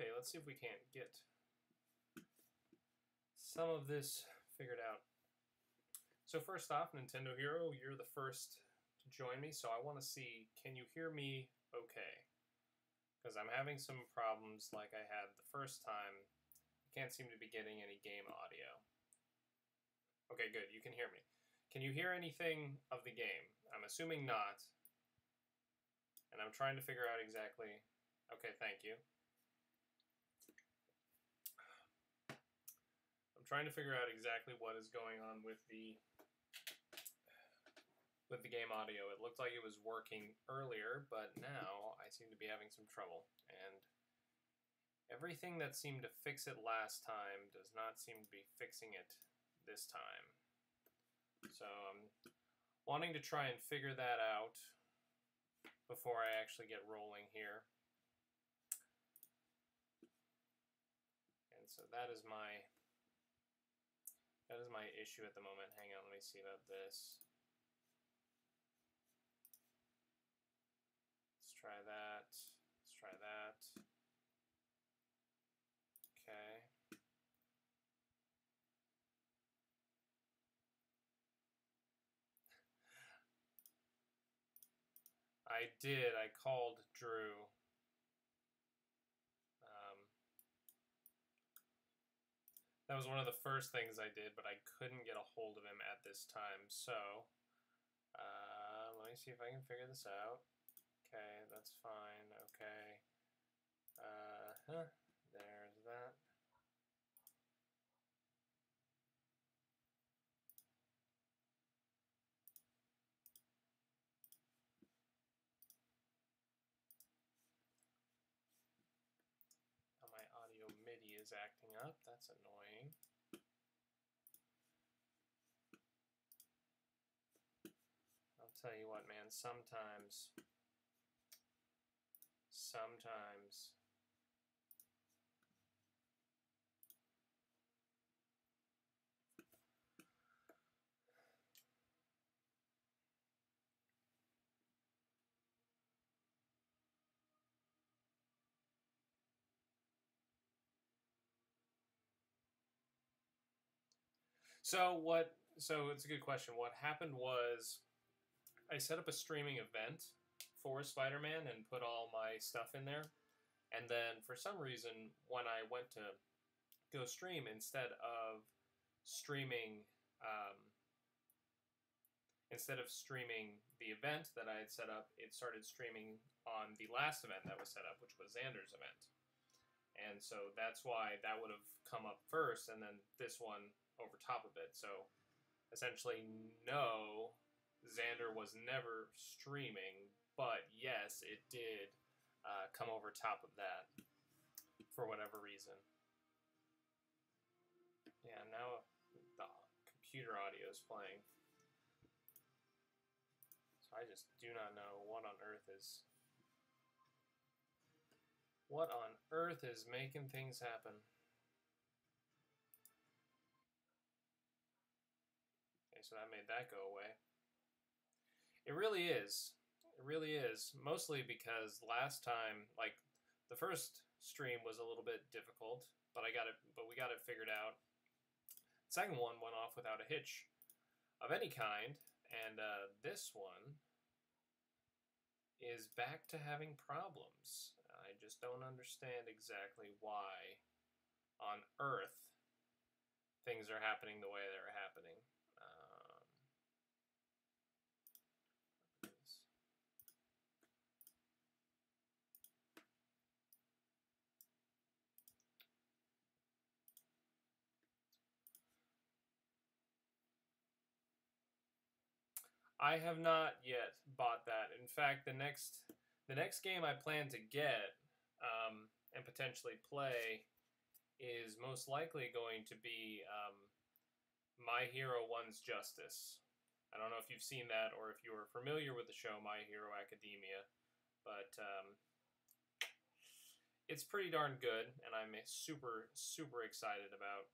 Okay, let's see if we can't get some of this figured out. So first off, Nintendo Hero, you're the first to join me, so I want to see, can you hear me okay? Because I'm having some problems like I had the first time. I can't seem to be getting any game audio. Okay, good, you can hear me. Can you hear anything of the game? I'm assuming not. And I'm trying to figure out exactly... Okay, thank you. I'm trying to figure out exactly what is going on with the game audio. It looked like it was working earlier, but now I seem to be having some trouble. And everything that seemed to fix it last time does not seem to be fixing it this time. So I'm wanting to try and figure that out before I actually get rolling here. And so that is my issue at the moment. Hang on, let me see about this. Let's try that. Let's try that. Okay. I did. I called Drew. That was one of the first things I did, but I couldn't get a hold of him at this time. So, let me see if I can figure this out. Okay, that's fine. Okay. There's that. Now my audio MIDI is acting up. That's annoying. I'll tell you what, man, sometimes So it's a good question. What happened was I set up a streaming event for Spider-Man and put all my stuff in there. And then for some reason, when I went to go stream, instead of streaming the event that I had set up, it started streaming on the last event that was set up, which was Xander's event. And so that's why that would have come up first, and then this one over top of it. So essentially, no, Xander was never streaming, but yes, it did come over top of that for whatever reason. Yeah, now the computer audio is playing. So I just do not know what on earth is making things happen. Okay, so that made that go away. It really is. It really is. Mostly because last time, like, the first stream was a little bit difficult, but we got it figured out. The second one went off without a hitch of any kind, and this one is back to having problems. I just don't understand exactly why on earth things are happening the way they're happening. I have not yet bought that. In fact, the next game I plan to get and potentially play is most likely going to be My Hero One's Justice. I don't know if you've seen that or if you're familiar with the show My Hero Academia, but it's pretty darn good, and I'm super, super excited about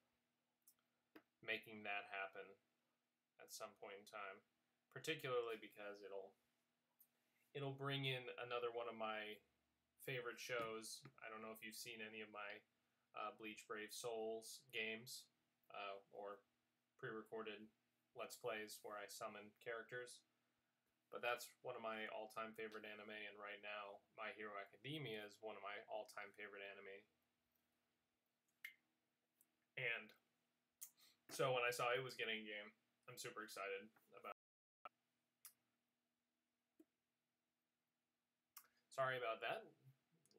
making that happen at some point in time. Particularly because it'll bring in another one of my favorite shows. I don't know if you've seen any of my Bleach Brave Souls games or pre-recorded Let's Plays where I summon characters. But that's one of my all-time favorite anime, and right now, My Hero Academia is one of my all-time favorite anime. And so when I saw it was getting a game, I'm super excited about it. Sorry about that.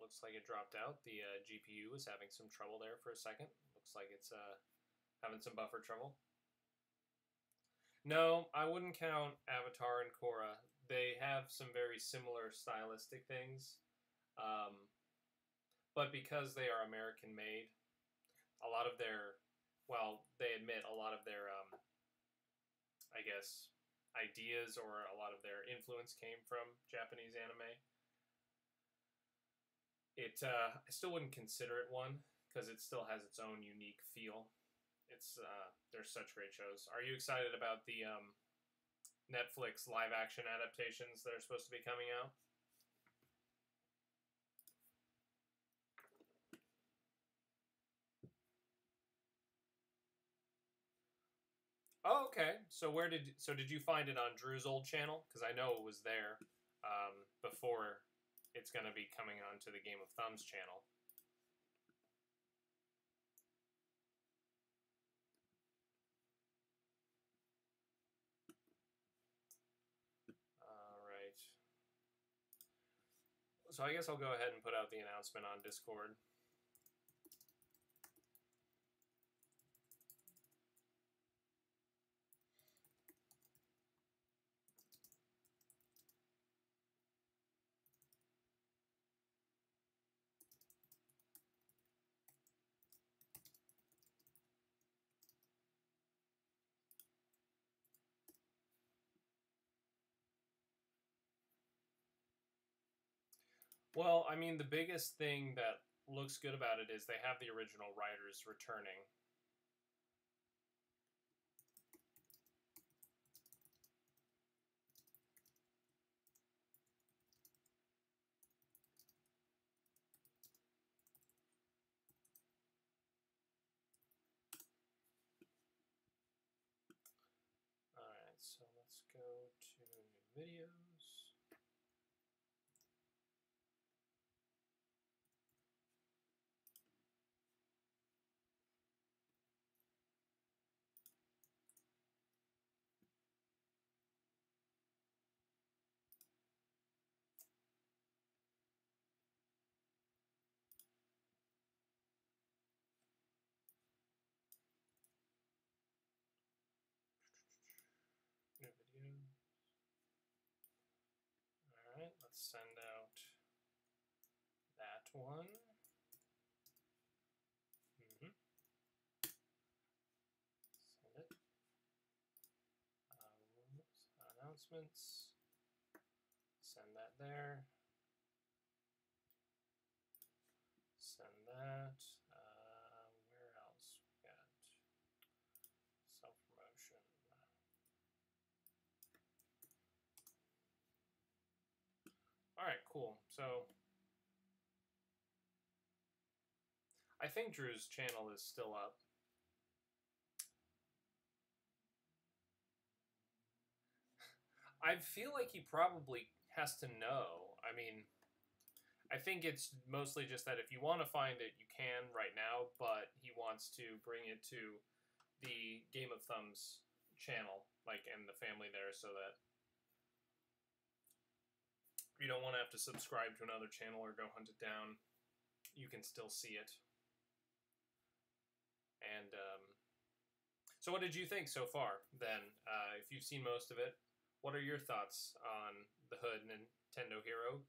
Looks like it dropped out. The GPU was having some trouble there for a second. Looks like it's having some buffer trouble. No, I wouldn't count Avatar and Korra. They have some very similar stylistic things. But because they are American-made, a lot of their, well, they admit a lot of their, I guess, ideas or a lot of their influence came from Japanese anime. I still wouldn't consider it one, because it still has its own unique feel. There's such great shows. Are you excited about the Netflix live-action adaptations that are supposed to be coming out? Oh, okay. So did you find it on Drew's old channel? Because I know it was there before it's going to be coming on to the Game of Thumbs channel. So I guess I'll go ahead and put out the announcement on Discord. Well, I mean, the biggest thing that looks good about it is they have the original writers returning. Alright, so let's go to new videos. New video. Alright, let's send out that one. Send it. Announcements. Send that there. Send that. Where else? We got self-promotion. Alright, cool. So I think Drew's channel is still up. I feel like he probably has to know. I mean, I think it's mostly just that if you want to find it, you can right now, but he wants to bring it to the Game of Thumbs channel, like, and the family there, so that you don't want to have to subscribe to another channel or go hunt it down. You can still see it. And, so what did you think so far, then? If you've seen most of it, what are your thoughts on the Hood Nintendo Hero?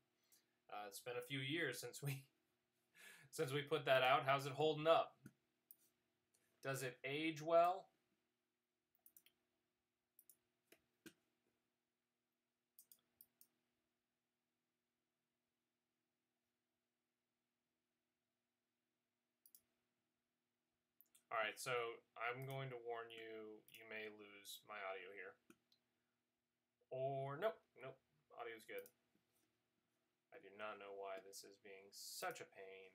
It's been a few years since we put that out. How's it holding up? Does it age well? Alright, so I'm going to warn you, you may lose my audio here. Or, nope, audio's good. I do not know why this is being such a pain,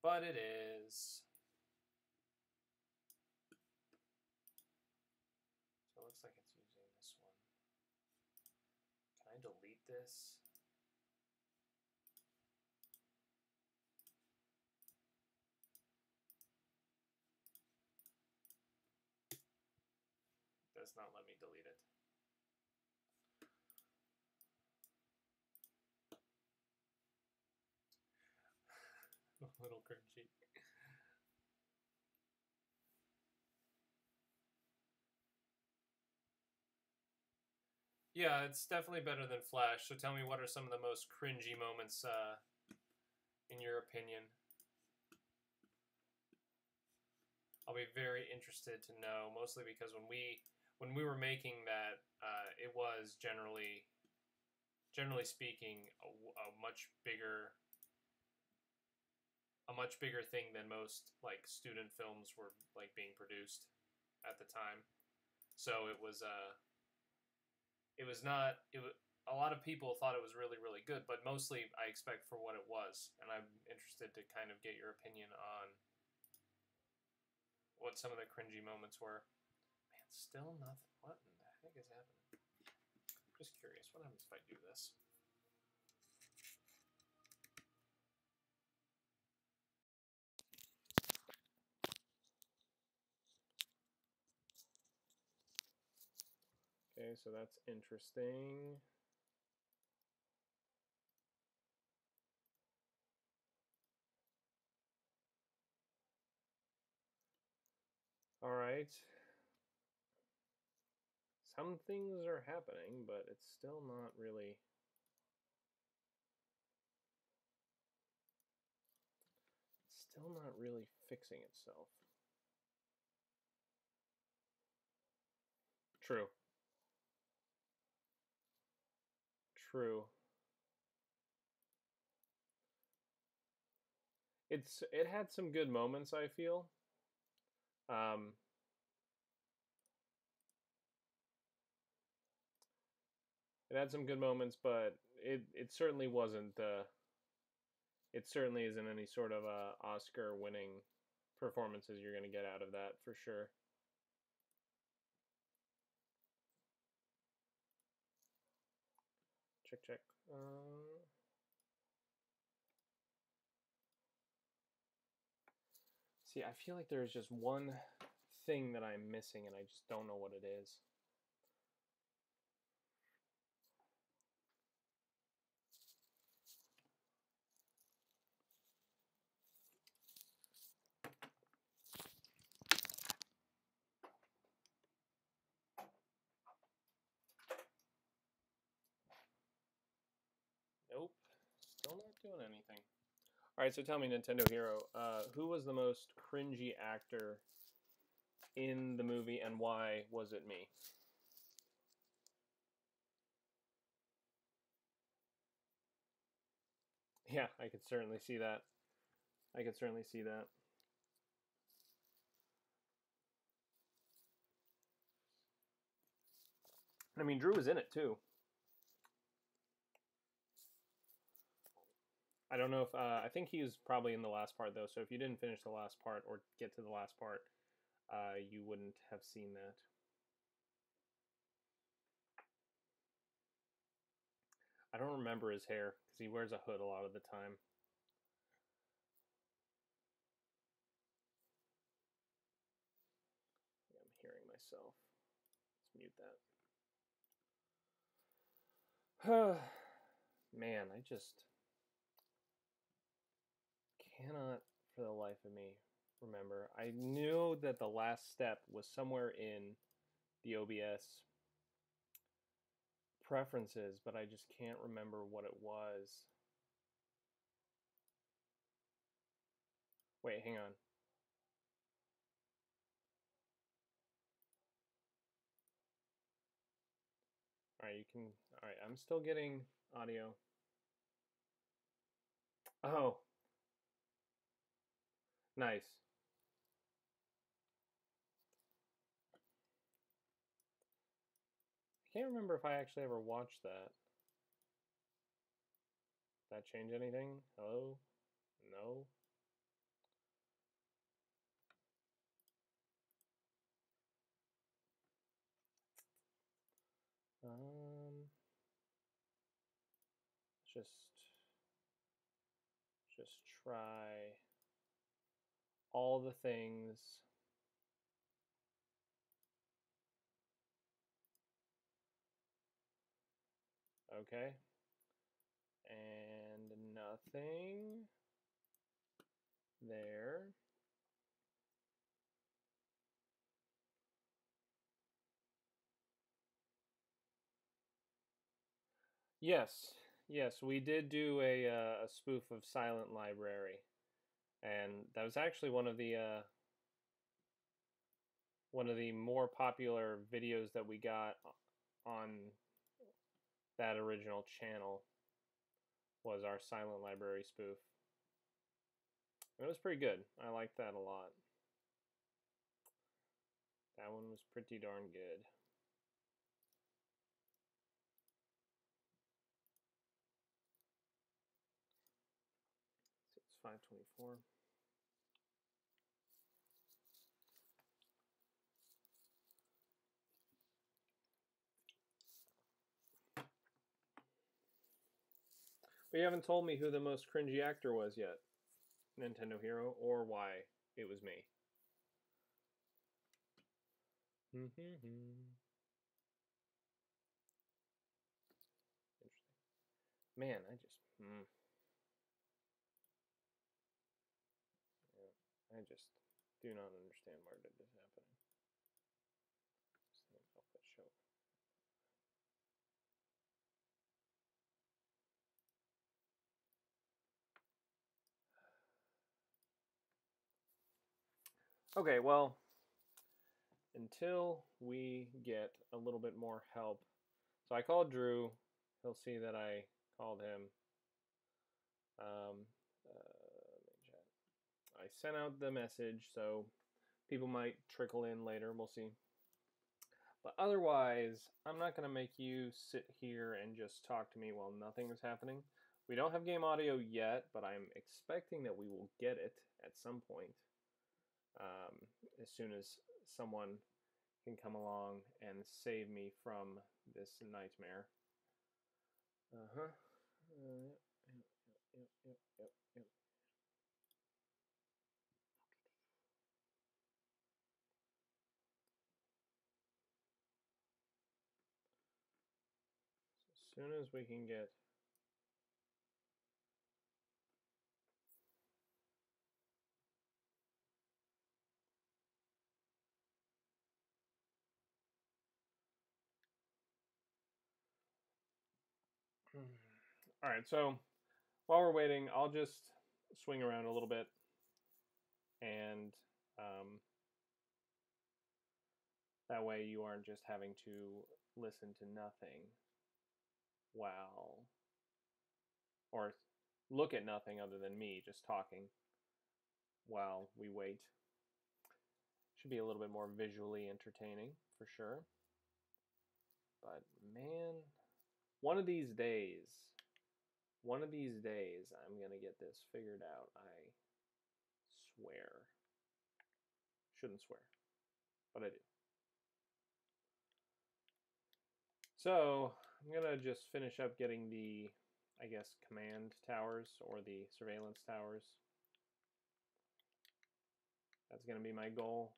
but it is. So it looks like it's using this one. Can I delete this? It does not let me delete it. A little cringy. Yeah, it's definitely better than Flash. So tell me, what are some of the most cringy moments, in your opinion? I'll be very interested to know, mostly because when we were making that, it was generally speaking, a much bigger thing than most like student films were like being produced at the time. So it was not. A lot of people thought it was really, really good, but mostly I expect for what it was, and I'm interested to kind of get your opinion on what some of the cringy moments were. Man, still nothing. What in the heck is happening? Just curious. What happens if I do this? Okay, so that's interesting. All right. Some things are happening, but it's still not really... It's still not really fixing itself. True. True. It had some good moments, I feel. It had some good moments, but it certainly wasn't. It certainly isn't any sort of Oscar-winning performances you're going to get out of that for sure. Check, check. See, I feel like there's just one thing that I'm missing, and I just don't know what it is. Nope. Still not doing anything. All right, so tell me, Nintendo Hero, who was the most cringy actor in the movie, and why was it me? Yeah, I could certainly see that. I could certainly see that. I mean, Drew was in it too. I don't know if I think he was probably in the last part though. So if you didn't finish the last part or get to the last part, you wouldn't have seen that. I don't remember his hair because he wears a hood a lot of the time. I'm hearing myself. Let's mute that. Man, I just cannot for the life of me remember. I knew that the last step was somewhere in the OBS preferences, but I just can't remember what it was. Wait, hang on. All right, you can. All right, I'm still getting audio. Oh, nice. I can't remember if I actually ever watched that. That change anything? Hello? No? Just try all the things. Okay. And nothing there. Yes, we did do a spoof of Silent Library, and that was actually one of the more popular videos that we got on that original channel was our Silent Library spoof. And it was pretty good. I liked that a lot. That one was pretty darn good. So it's 524. But you haven't told me who the most cringy actor was yet, Nintendo Hero, or why it was me. Interesting. Man, I just... Yeah, I just do not understand why this is happening. Output show. Okay, well, until we get a little bit more help. So I called Drew. He'll see that I called him. I sent out the message, so people might trickle in later. We'll see. But otherwise, I'm not going to make you sit here and just talk to me while nothing is happening. We don't have game audio yet, but I'm expecting that we will get it at some point. As soon as someone can come along and save me from this nightmare. Yep. As soon as we can get all right, so while we're waiting, I'll just swing around a little bit and that way you aren't just having to listen to nothing while, or look at nothing other than me just talking while we wait. Should be a little bit more visually entertaining for sure. But man, one of these days, I'm gonna get this figured out. I swear. Shouldn't swear, but I do. So I'm gonna just finish up getting the, I guess, command towers or the surveillance towers. That's gonna be my goal.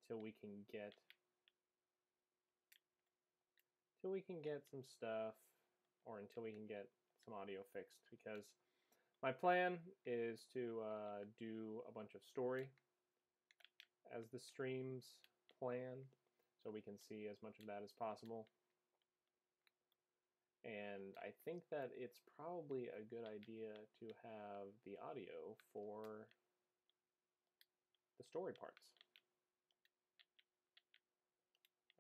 Until we can get some stuff, or until we can get some audio fixed, because my plan is to do a bunch of story as the streams plan, so we can see as much of that as possible. And I think that it's probably a good idea to have the audio for the story parts.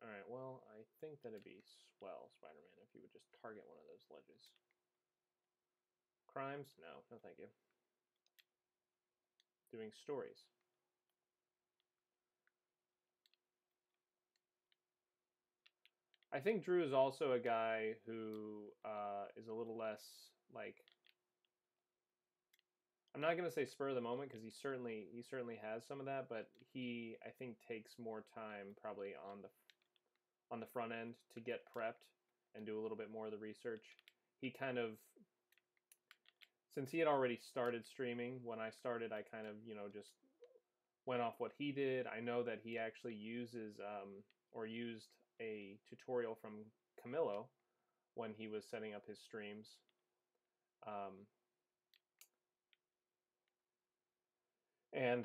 Alright, well, I think that it'd be swell, Spider-Man, if you would just target one of those ledges. Crimes? No, no thank you. Doing stories. I think Drew is also a guy who is a little less like, I'm not gonna say spur of the moment because he certainly has some of that, but he, I think, takes more time probably on the front end to get prepped and do a little bit more of the research. He kind of, since he had already started streaming when I started, I kind of, just went off what he did. I know that he actually uses or used a tutorial from Camillo when he was setting up his streams. And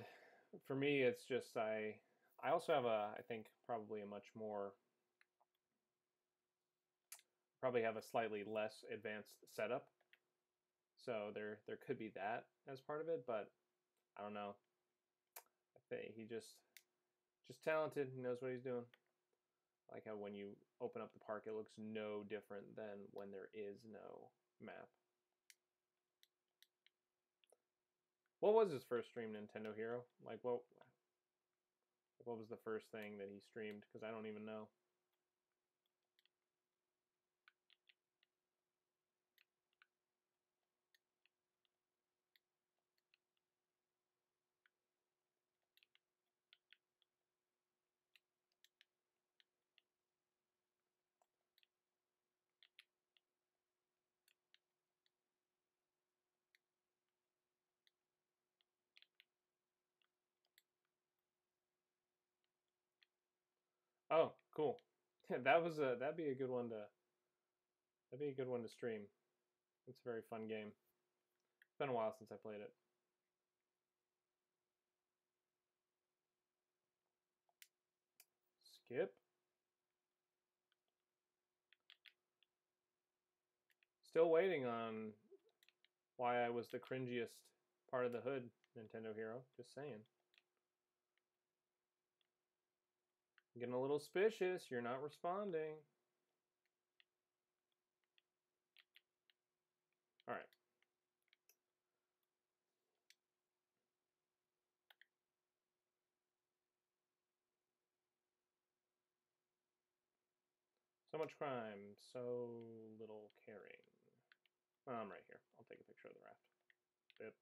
for me, it's just I also have I think probably a much more, probably have a slightly less advanced setup. So there could be that as part of it, but I don't know. I think he just talented. He knows what he's doing. Like how when you open up the park, it looks no different than when there is no map. What was his first stream, Nintendo Hero? Like what was the first thing that he streamed? Because I don't even know. Oh, cool. That was that'd be a good one to stream. It's a very fun game. It's been a while since I played it. Skip. Still waiting on why I was the cringiest part of the hood, Nintendo Hero. Just saying. I'm getting a little suspicious. You're not responding. All right. So much crime, so little caring. I'm right here. I'll take a picture of the raft. Yep.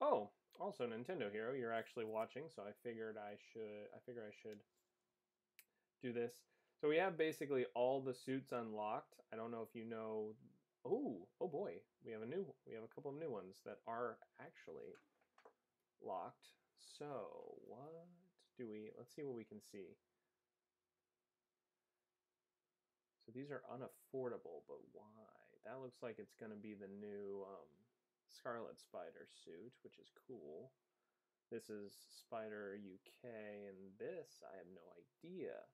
Oh, also Nintendo Hero, you're actually watching, so I figure I should do this. So we have basically all the suits unlocked. I don't know if you know. Oh boy, we have a couple of new ones that are actually locked. So what do we? Let's see what we can see. So these are unaffordable, but why? That looks like it's going to be the new Scarlet Spider suit, which is cool. This is Spider UK, and this, I have no idea.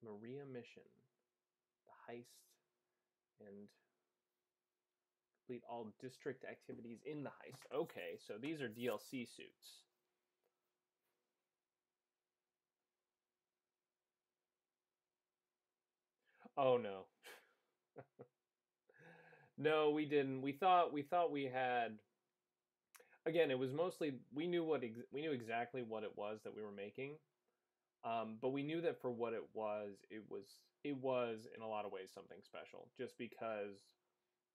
Maria Mission. The heist, and complete all district activities in the heist. Okay, so these are DLC suits. Oh no. No, we didn't. We thought we had, again, it was mostly we knew exactly what it was that we were making. But we knew that for what it was in a lot of ways something special, just because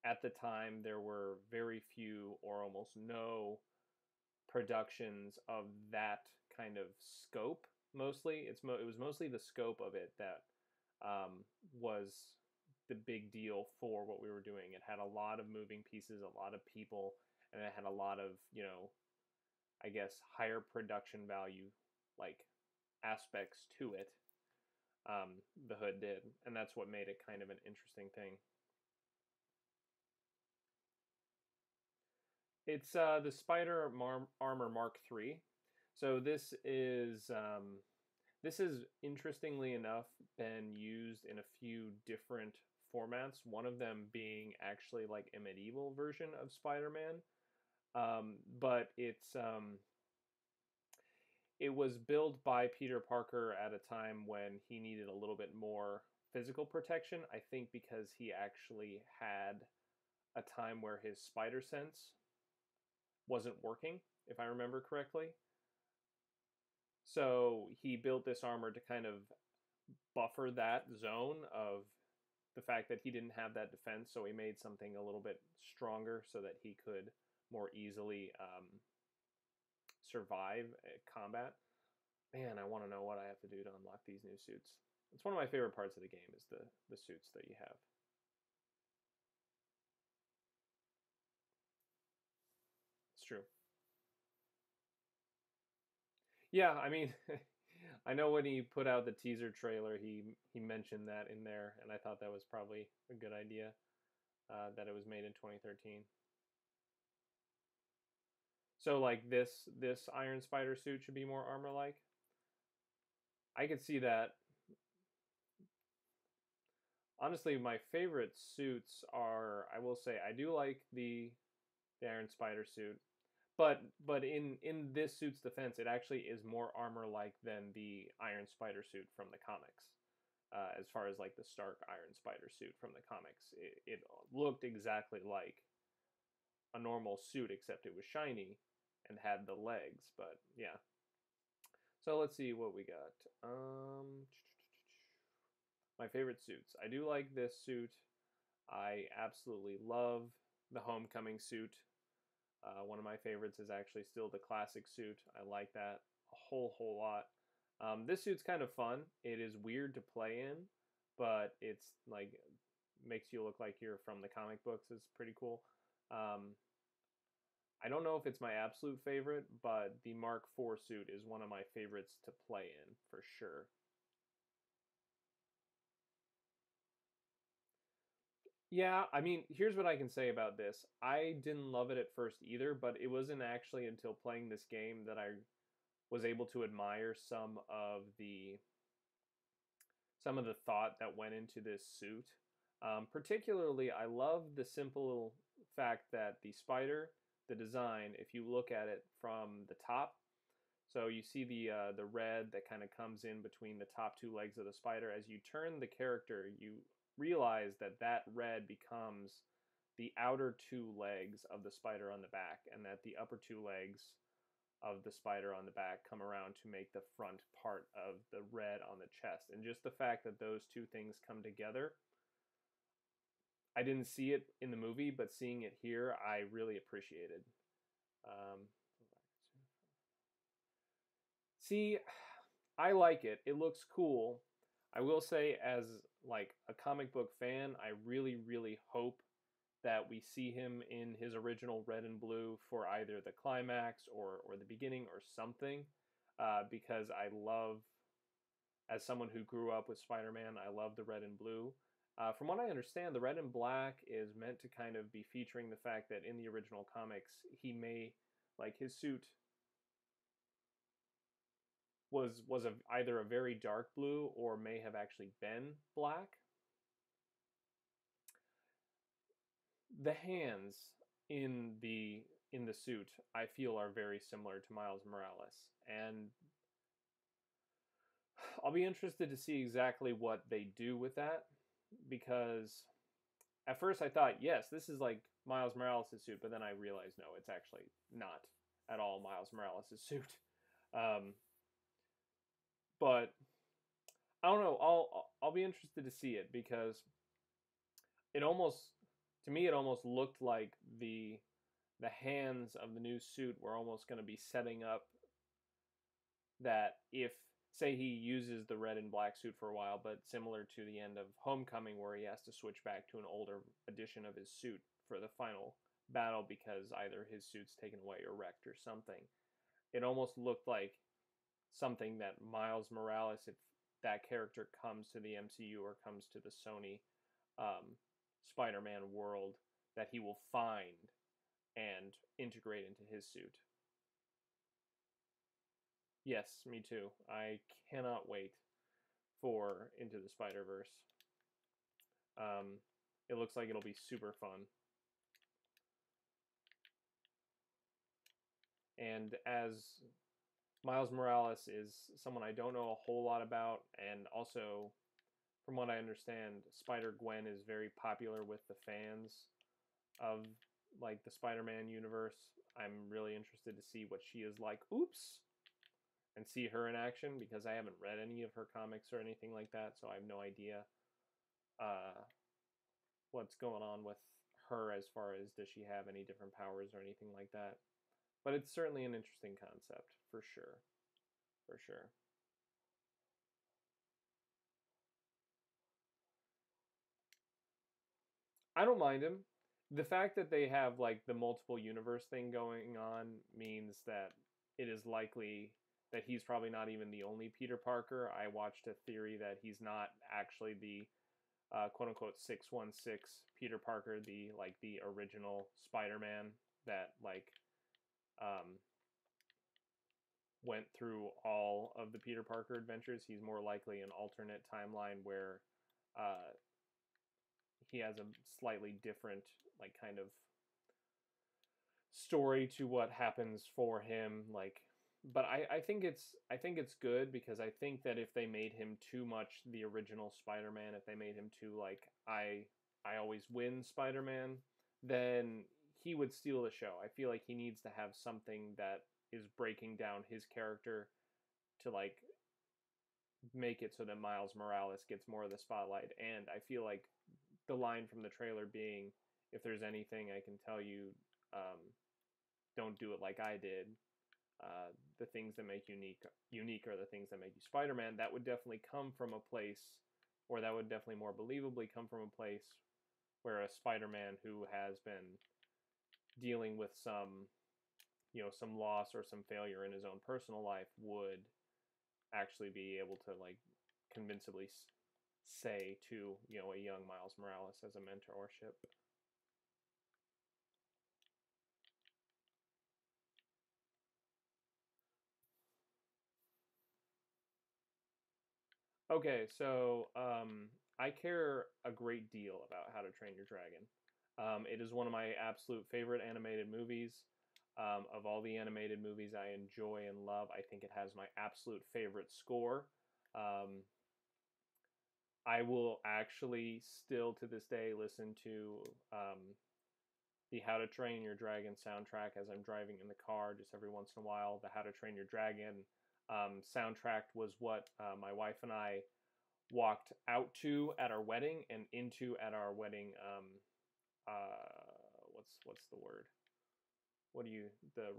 at the time there were very few or almost no productions of that kind of scope. Mostly, it was mostly the scope of it that was the big deal for what we were doing. It had a lot of moving pieces, a lot of people, and it had a lot of, I guess, higher production value, like, aspects to it. The hood did, and that's what made it kind of an interesting thing. It's the Spider Armor Mark III. So this is interestingly enough been used in a few different formats. One of them being actually like a medieval version of Spider-Man, but it was built by Peter Parker at a time when he needed a little bit more physical protection. I think because he actually had a time where his spider sense wasn't working, if I remember correctly. So he built this armor to kind of buffer that zone of the fact that he didn't have that defense, so he made something a little bit stronger so that he could more easily survive combat. Man, I want to know what I have to do to unlock these new suits. It's one of my favorite parts of the game is the suits that you have. It's true. Yeah, I mean, I know when he put out the teaser trailer, he mentioned that in there, and I thought that was probably a good idea, that it was made in 2013. So like this Iron Spider suit should be more armor-like. I could see that. Honestly, my favorite suits are, I will say, I do like the Iron Spider suit, but in this suit's defense, it actually is more armor-like than the Iron Spider suit from the comics. As far as like the Stark Iron Spider suit from the comics, it looked exactly like a normal suit, except it was shiny and had the legs. But yeah. So let's see what we got. My favorite suits. I do like this suit. I absolutely love the Homecoming suit. One of my favorites is actually still the classic suit. I like that a whole lot. This suit's kind of fun. It is weird to play in, but it's like makes you look like you're from the comic books. It's pretty cool. I don't know if it's my absolute favorite, but the Mark IV suit is one of my favorites to play in for sure. Yeah, I mean, here's what I can say about this. I didn't love it at first either, but it wasn't actually until playing this game that I was able to admire some of the thought that went into this suit. Particularly, I love the simple fact that the spider, the design, if you look at it from the top, so you see the red that kind of comes in between the top two legs of the spider. As you turn the character, you realize that that red becomes the outer two legs of the spider on the back, and that the upper two legs of the spider on the back come around to make the front part of the red on the chest. And just the fact that those two things come together, I didn't see it in the movie, but seeing it here, I really appreciated. Um, See, I like it. It looks cool. I will say, as like a comic book fan, I really hope that we see him in his original red and blue for either the climax or the beginning or something. Because I love, as someone who grew up with Spider-Man, I love the red and blue. From what I understand, the red and black is meant to kind of be featuring the fact that in the original comics, he may, like his suit was either a very dark blue or may have actually been black. The hands in the suit I feel are very similar to Miles Morales, and I'll be interested to see exactly what they do with that, because at first I thought, yes, this is like Miles Morales' suit, but then I realized no, it's actually not at all Miles Morales' suit. Um, but I don't know. I'll be interested to see it, because it almost, to me, it almost looked like the hands of the new suit were almost going to be setting up that if, say, he uses the red and black suit for a while, but similar to the end of Homecoming where he has to switch back to an older edition of his suit for the final battle because either his suit's taken away or wrecked or something. It almost looked like something that Miles Morales, if that character comes to the MCU or comes to the Sony Spider-Man world, that he will find and integrate into his suit. Yes, me too. I cannot wait for Into the Spider-Verse. Um, it looks like it'll be super fun. And as Miles Morales is someone I don't know a whole lot about, and also, from what I understand, Spider-Gwen is very popular with the fans. of like the Spider-Man universe. I'm really interested to see what she is like. Oops. And see her in action because I haven't read any of her comics or anything like that, so I have no idea what's going on with her as far as does she have any different powers or anything like that. But it's certainly an interesting concept for sure. For sure. I don't mind him. The fact that they have like the multiple universe thing going on means that it is likely that he's probably not even the only Peter Parker. I watched a theory that he's not actually the quote unquote 616 Peter Parker, the original Spider-Man that um, went through all of the Peter Parker adventures. He's more likely an alternate timeline where uh, he has a slightly different kind of story to what happens for him. But I think it's good because I think that if they made him too much the original Spider-Man, if they made him too I always win Spider-Man, then he would steal the show. I feel like he needs to have something that is breaking down his character to make it so that Miles Morales gets more of the spotlight. And I feel like the line from the trailer being, "If there's anything I can tell you, don't do it like I did." The things that make unique are the things that make you Spider-Man. That would definitely come from a place, or that would definitely more believably come from a place where a Spider-Man who has been dealing with some loss or some failure in his own personal life would actually be able to convincingly say to a young Miles Morales as a mentorship. Okay, so I care a great deal about How to Train Your Dragon. It is one of my absolute favorite animated movies. Of all the animated movies I enjoy and love, I think it has my absolute favorite score. Um, I will actually still to this day listen to the How to Train Your Dragon soundtrack as I'm driving in the car just every once in a while. The How to Train Your Dragon soundtrack was what my wife and I walked out to at our wedding and into at our wedding. What's the word? What do you the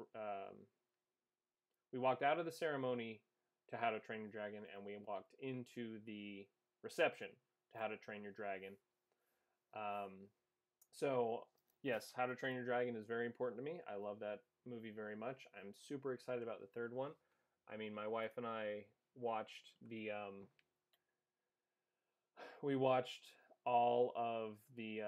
We walked out of the ceremony to How to Train Your Dragon, and we walked into the reception to How to Train Your Dragon. So yes, How to Train Your Dragon is very important to me. I love that movie very much. I'm super excited about the third one. I mean, my wife and I watched we watched all of the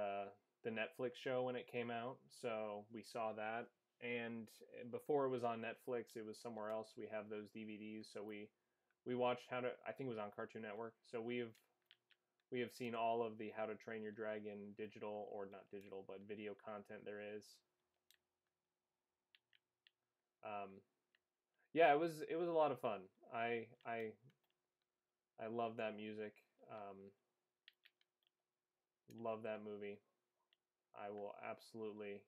Netflix show when it came out, so we saw that. And before it was on Netflix, it was somewhere else. We have those DVDs, so we watched I think it was on Cartoon Network. So we have seen all of the How to Train Your Dragon digital, or not digital, but video content there is. Um, yeah, it was a lot of fun. I love that music. Love that movie. I will absolutely,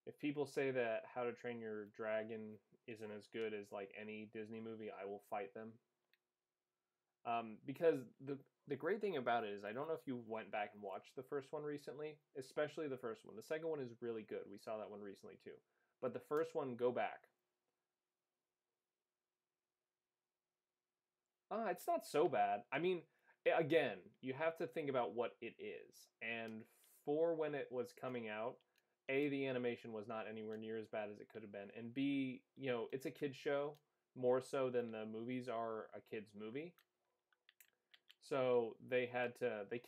if people say that How to Train Your Dragon isn't as good as any Disney movie, I will fight them. Because the great thing about it is, I don't know if you went back and watched the first one recently, especially the first one. The second one is really good. We saw that one recently too. But the first one, go back. It's not so bad. I mean, again, you have to think about what it is. And for when it was coming out, A, the animation was not anywhere near as bad as it could have been. And B, it's a kid's show more so than the movies are a kid's movie. So they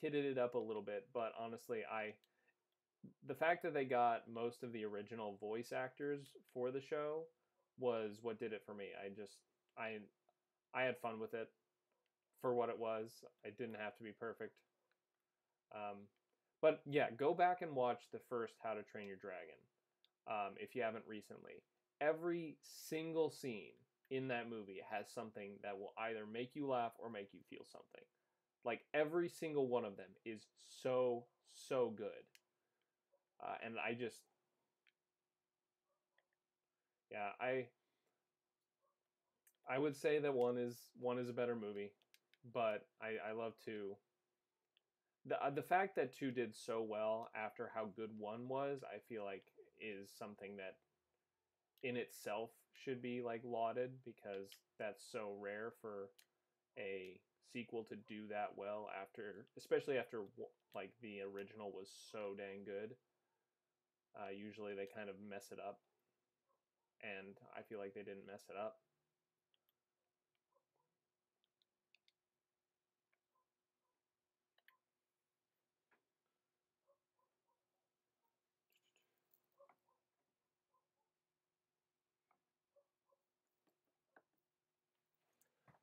kidded it up a little bit, but honestly, the fact that they got most of the original voice actors for the show was what did it for me. I had fun with it for what it was. It didn't have to be perfect. But yeah, go back and watch the first How to Train Your Dragon if you haven't recently. Every single scene in that movie has something that will either make you laugh or make you feel something. Every single one of them is so good. And I just, yeah, I would say that one is a better movie, but I love two. The fact that two did so well after how good one was, I feel like is something that in itself should be like lauded, because that's so rare for a sequel to do that well after, especially after like the original was so dang good. Usually they kind of mess it up, and I feel like they didn't mess it up.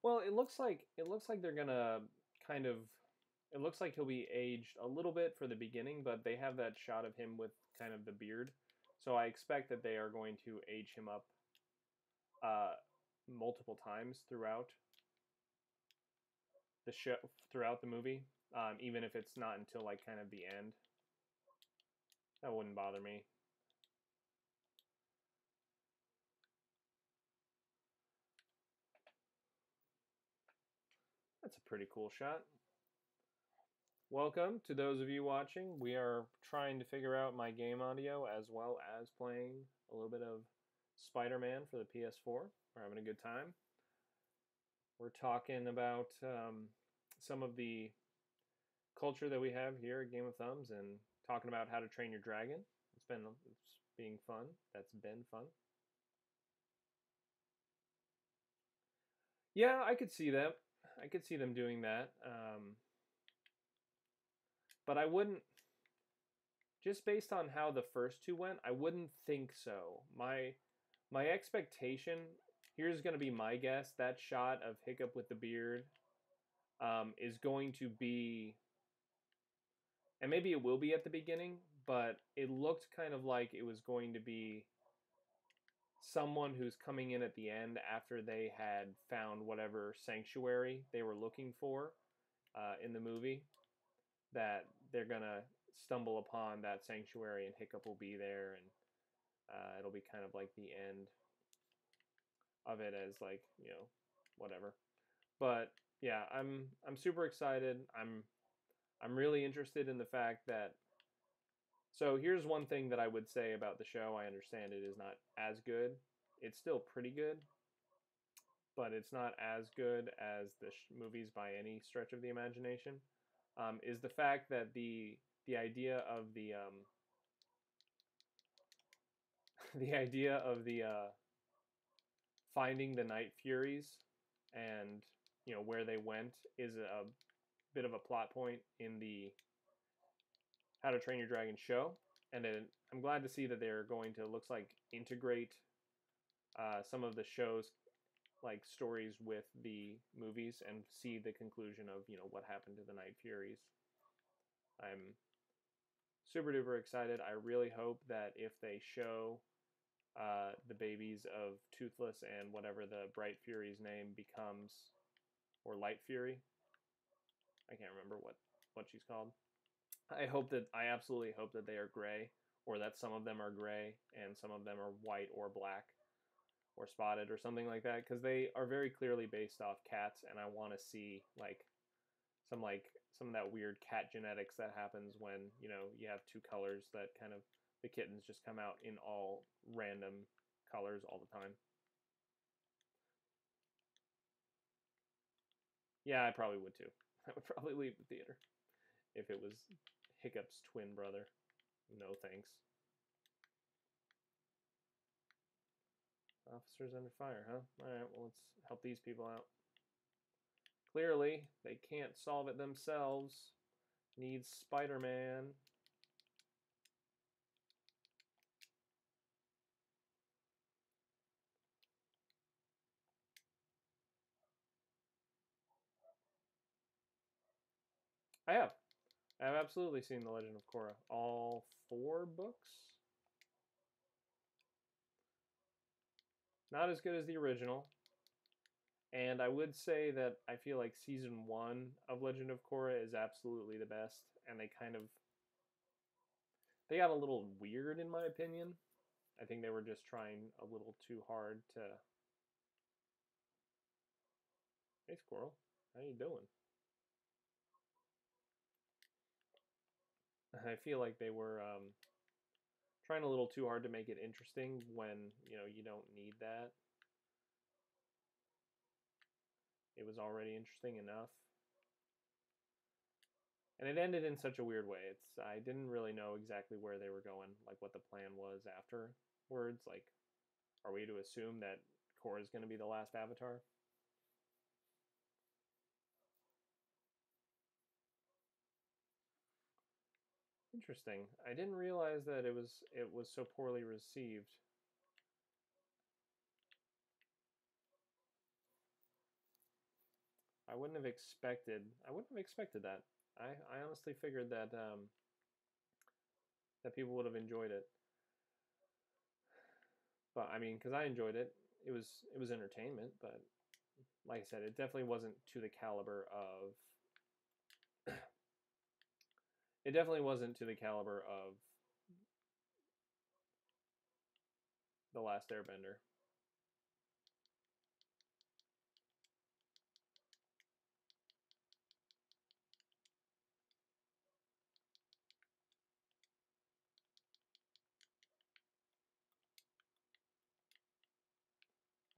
Well, it looks like they're gonna kind of. It looks like he'll be aged a little bit for the beginning, but they have that shot of him with kind of the beard, so I expect that they are going to age him up uh, multiple times throughout the show, throughout the movie, even if it's not until like kind of the end. That wouldn't bother me. That's a pretty cool shot. Welcome to those of you watching. We are trying to figure out my game audio as well as playing a little bit of Spider-Man for the PS4. We're having a good time. We're talking about some of the culture that we have here at Game of Thumbs and talking about How to Train Your Dragon. It's being fun. That's been fun. Yeah, I could see that. I could see them doing that. But I wouldn't, just based on how the first two went, I wouldn't think so. My expectation, here's going to be my guess, that shot of Hiccup with the beard is going to be, and maybe it will be at the beginning, but it looked kind of like it was going to be someone who's coming in at the end after they had found whatever sanctuary they were looking for in the movie, that they're going to stumble upon that sanctuary and Hiccup will be there, and it'll be kind of like the end of it as like, you know, whatever. But yeah, I'm super excited. I'm really interested in the fact that, so here's one thing that I would say about the show. I understand it is not as good. It's still pretty good, but it's not as good as the movies by any stretch of the imagination. Is the fact that the idea of the the idea of the finding the Night Furies and, you know, where they went is a bit of a plot point in the How to Train Your Dragon show, and I'm glad to see that they're going to, looks like, integrate some of the show's like stories with the movies and see the conclusion of, you know, what happened to the Night Furies. I'm super duper excited. I really hope that if they show the babies of Toothless and whatever the Bright Fury's name becomes, or Light Fury, I can't remember what she's called. I absolutely hope that they are gray, or that some of them are gray and some of them are white or black or spotted or something like that, because they are very clearly based off cats, and I want to see like some of that weird cat genetics that happens when, you know, you have two colors that kind of, the kittens just come out in all random colors all the time. Yeah, I probably would too. I would probably leave the theater if it was Hiccup's twin brother. No thanks. Officers under fire, huh? Alright, well, let's help these people out. Clearly, they can't solve it themselves. Needs Spider-Man. I have. I've absolutely seen The Legend of Korra. All 4 books? Not as good as the original. And I would say that I feel like season 1 of Legend of Korra is absolutely the best. And they kind of, they got a little weird in my opinion. I think they were just trying a little too hard to. Hey squirrel, how you doing? I feel like they were trying a little too hard to make it interesting when you don't need that. It was already interesting enough. And it ended in such a weird way. I didn't really know exactly where they were going, like what the plan was afterwards. Like, are we to assume that Korra is going to be the last Avatar? Interesting. I didn't realize that it was so poorly received. I wouldn't have expected. I wouldn't have expected that. I honestly figured that that people would have enjoyed it. But I mean, because I enjoyed it, it was entertainment. But like I said, it definitely wasn't to the caliber of. It definitely wasn't to the caliber of the Last Airbender.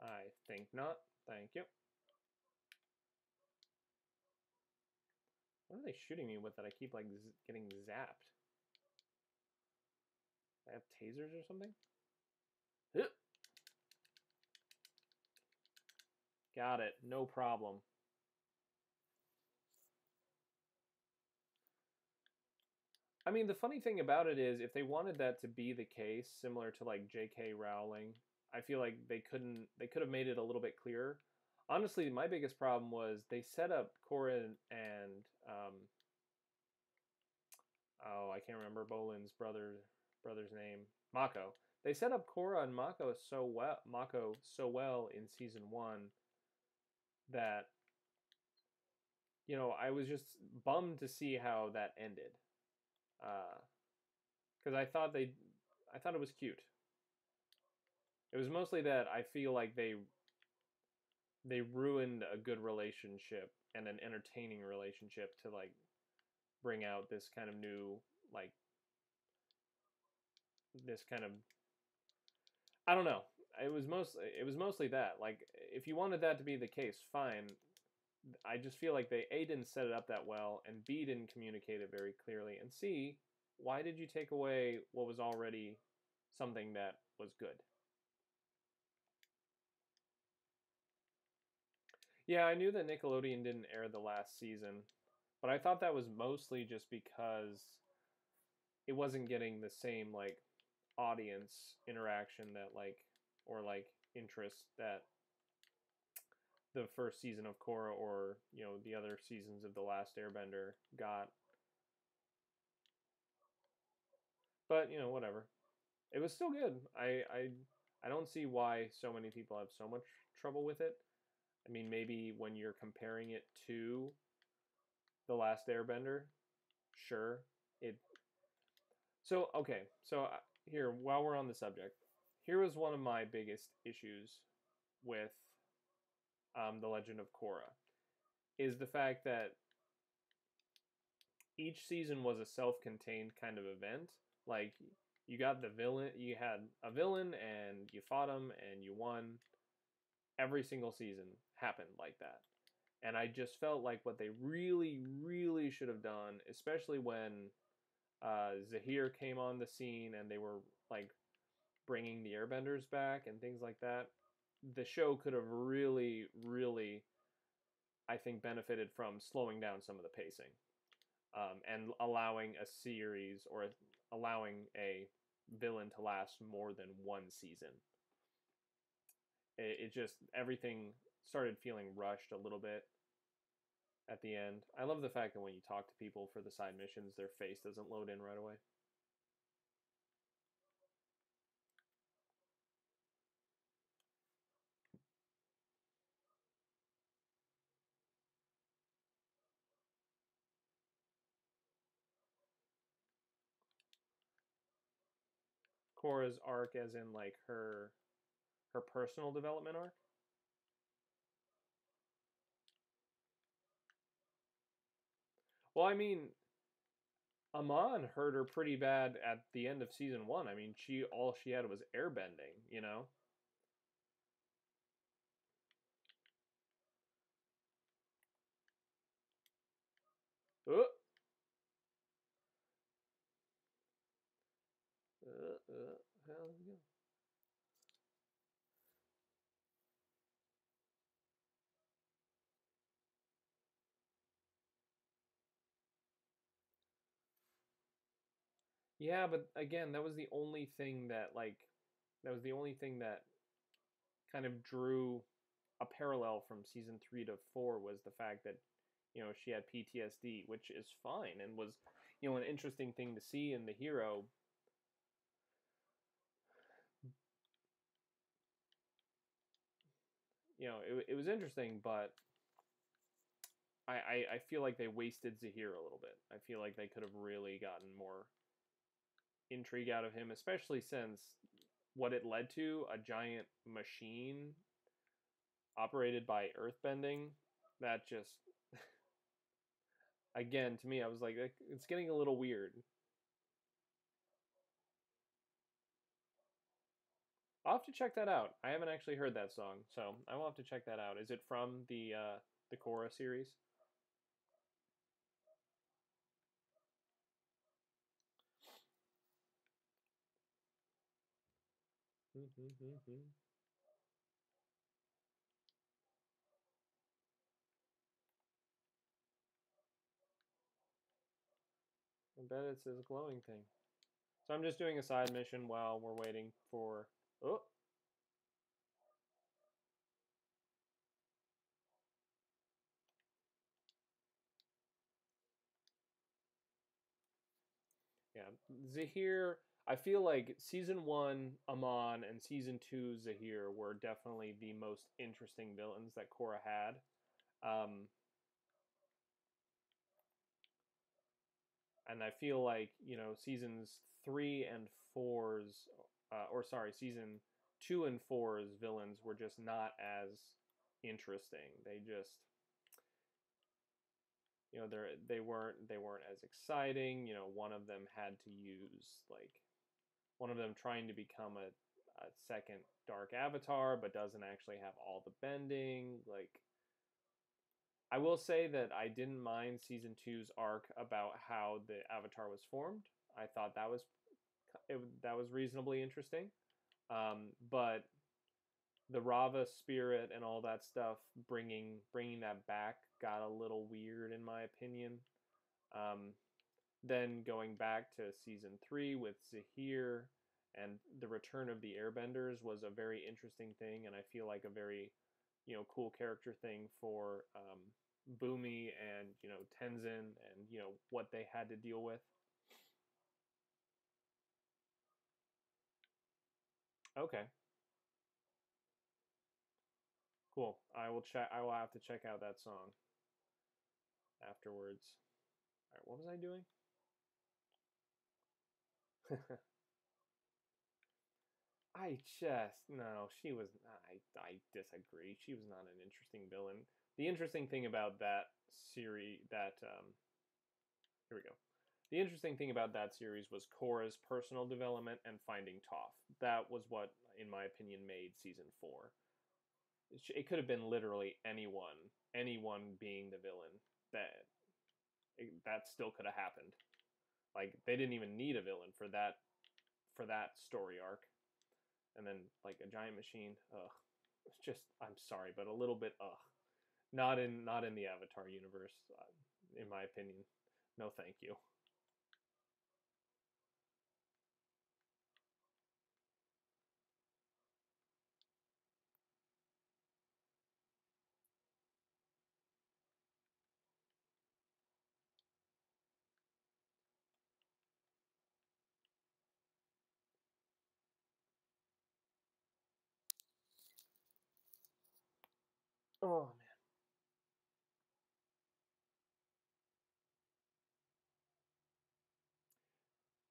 I think not. Thank you. What are they shooting me with that I keep like getting zapped? I have tasers or something? Got it. No problem. I mean, the funny thing about it is, if they wanted that to be the case, similar to like J.K. Rowling, I feel like they could have made it a little bit clearer. Honestly, my biggest problem was they set up Korra and oh, I can't remember Bolin's brother's name, Mako. They set up Korra and Mako so well in season 1 that I was just bummed to see how that ended. Because I thought it was cute. It was mostly that I feel like they ruined a good relationship and an entertaining relationship to like bring out this kind of new like this kind of I don't know. It was mostly that. Like if you wanted that to be the case, fine. I just feel like they A didn't set it up that well and B didn't communicate it very clearly and C, why did you take away what was already something that was good? Yeah, I knew that Nickelodeon didn't air the last season, but I thought that was mostly just because it wasn't getting the same like audience interaction that like or like interest that the first season of Korra or the other seasons of The Last Airbender got. But whatever. It was still good. I don't see why so many people have so much trouble with it. I mean, maybe when you're comparing it to The Last Airbender, sure. It So, okay. So here, while we're on the subject, here was one of my biggest issues with The Legend of Korra is the fact that each season was a self-contained kind of event. Like you got the villain, you had a villain and you fought him and you won. Every single season happened like that. And I just felt like what they really, really should have done, especially when Zahir came on the scene and they were like bringing the airbenders back and things like that, the show could have really, really, I think, benefited from slowing down some of the pacing and allowing a series or allowing a villain to last more than one season. It just, everything started feeling rushed a little bit at the end. I love the fact that when you talk to people for the side missions, their face doesn't load in right away. Korra's arc as in like her personal development arc? Well, I mean, Amon hurt her pretty bad at the end of season 1. I mean, all she had was airbending, you know? Uh, hell yeah. Yeah, but again, that was the only thing that kind of drew a parallel from season 3 to 4 was the fact that she had PTSD, which is fine and was an interesting thing to see in the hero. It was interesting, but I feel like they wasted Zahir a little bit. I feel like they could have really gotten more intrigue out of him, especially since what it led to, a giant machine operated by earthbending, that just again, to me, I was like, it's getting a little weird. I'll have to check that out. I haven't actually heard that song, so I will have to check that out. Is it from the Korra series? I bet it's this glowing thing. So I'm just doing a side mission while we're waiting for... Oh! Yeah, Zahir... I feel like Season 1, Amon, and Season 2, Zahir were definitely the most interesting villains that Korra had. And I feel like, Seasons 3 and 4's... Season 2 and 4's villains were just not as interesting. They just... they weren't as exciting. One of them had to use one of them trying to become a second dark avatar, but doesn't actually have all the bending. I will say that I didn't mind season 2's arc about how the avatar was formed. I thought that was reasonably interesting. But the Rava spirit and all that stuff, bringing that back, got a little weird in my opinion. Then going back to season 3 with Zahir and the return of the Airbenders was a very interesting thing, and I feel like a very cool character thing for Boomy and Tenzin and what they had to deal with. Okay. Cool. I will check. I will have to check out that song afterwards. All right, what was I doing? She was. I disagree. She was not an interesting villain. The interesting thing about that series, here we go. The interesting thing about that series was Korra's personal development and finding Toph. That was what, in my opinion, made season 4. It could have been literally anyone being the villain. That still could have happened. Like, they didn't even need a villain for that story arc. And then a giant machine, ugh. It's just, I'm sorry, but a little bit ugh. Not in the Avatar universe, in my opinion. No, thank you. Oh man.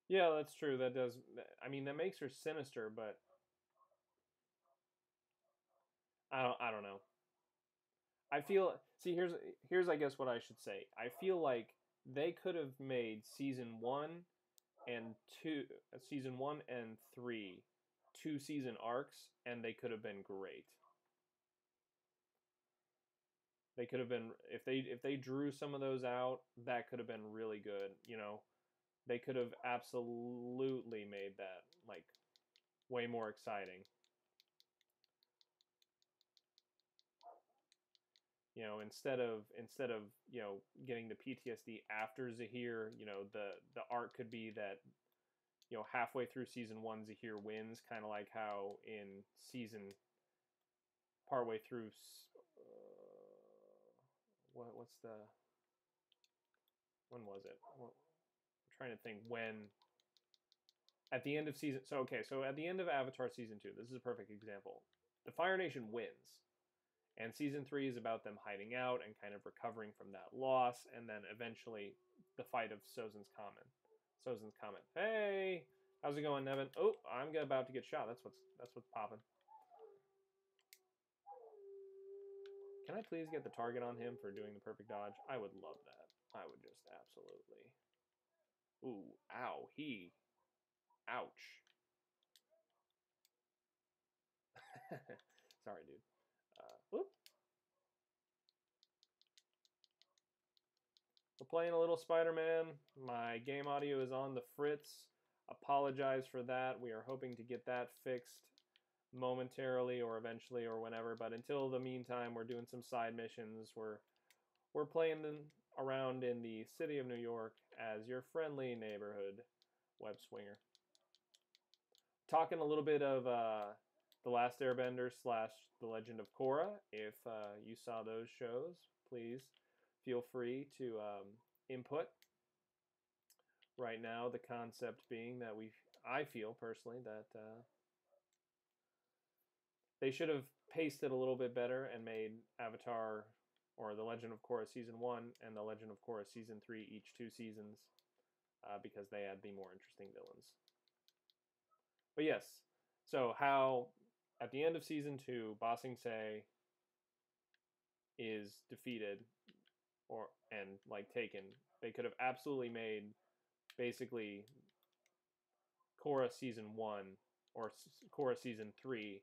Yeah, that's true. That does. I mean, that makes her sinister, but I don't know. I feel see here's I guess what I should say. I feel like they could have made and two season 1 and 3 2-season arcs and they could have been great. They could have been if they drew some of those out, that could have been really good, you know. They could have absolutely made that like way more exciting. You know, instead of you know getting the PTSD after Zahir, you know the arc could be that you know halfway through season 1 Zahir wins, kind of like how in season partway through what's the when was it? Well, I'm trying to think when at the end of season. So okay, so at the end of Avatar season 2, this is a perfect example. The Fire Nation wins. And season 3 is about them hiding out and kind of recovering from that loss, and then eventually the fight of Sozin's Common. Sozin's Common. Hey, how's it going, Nevin? Oh, I'm about to get shot. That's what's popping. Can I please get the target on him for doing the perfect dodge? I would love that. I would just absolutely. Ooh, ow, ouch. Sorry, dude. Whoop. We're playing a little Spider-Man. My game audio is on the fritz. Apologize for that. We are hoping to get that fixed momentarily or eventually or whenever. But until the meantime, we're doing some side missions. We're playing around in the city of New York as your friendly neighborhood web swinger. Talking a little bit of The Last Airbender / The Legend of Korra. If you saw those shows, please feel free to input. Right now, the concept being that I feel personally that they should have paced it a little bit better and made Avatar or The Legend of Korra Season 1 and The Legend of Korra Season 3 each 2 seasons because they had the more interesting villains. But yes, so how at the end of Season 2, Ba Sing Se is defeated and like taken. They could have absolutely made basically Korra Season 1 or Korra Season 3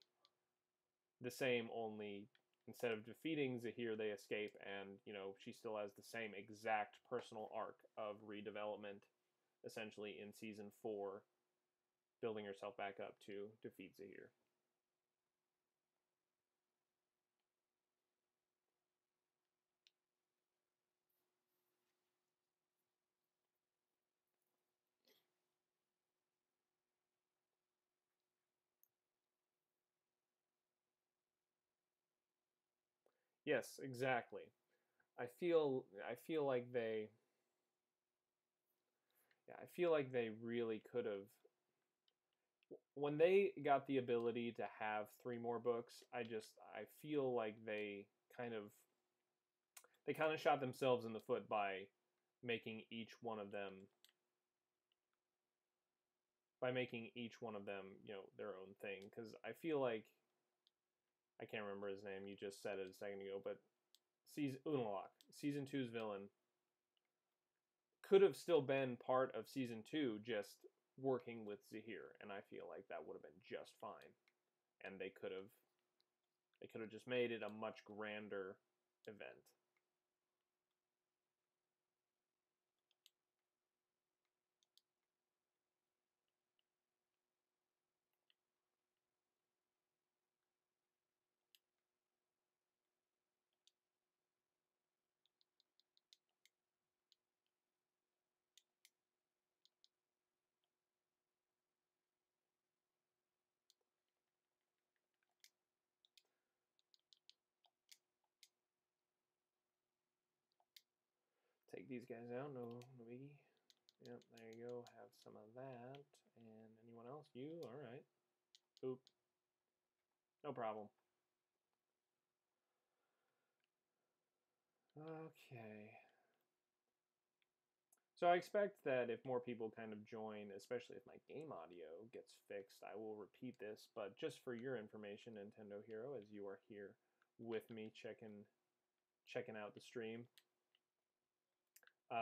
the same, only instead of defeating Zahir, they escape, and you know she still has the same exact personal arc of redevelopment, essentially in season 4, building herself back up to defeat Zahir. Yes, exactly. I feel like they really could have when they got the ability to have 3 more books. I feel like they kind of shot themselves in the foot by making each one of them you know, their own thing, cuz I feel like I can't remember his name. You just said it a second ago, but Unalaq, season 2's villain, could have still been part of season 2, just working with Zahir, and I feel like that would have been just fine. And they could have just made it a much grander event. Take these guys out, no biggie. Yep, there you go. Have some of that. And anyone else? You? All right. Oop. No problem. Okay. So I expect that if more people kind of join, especially if my game audio gets fixed, I will repeat this. But just for your information, Nintendo Hero, as you are here with me checking out the stream,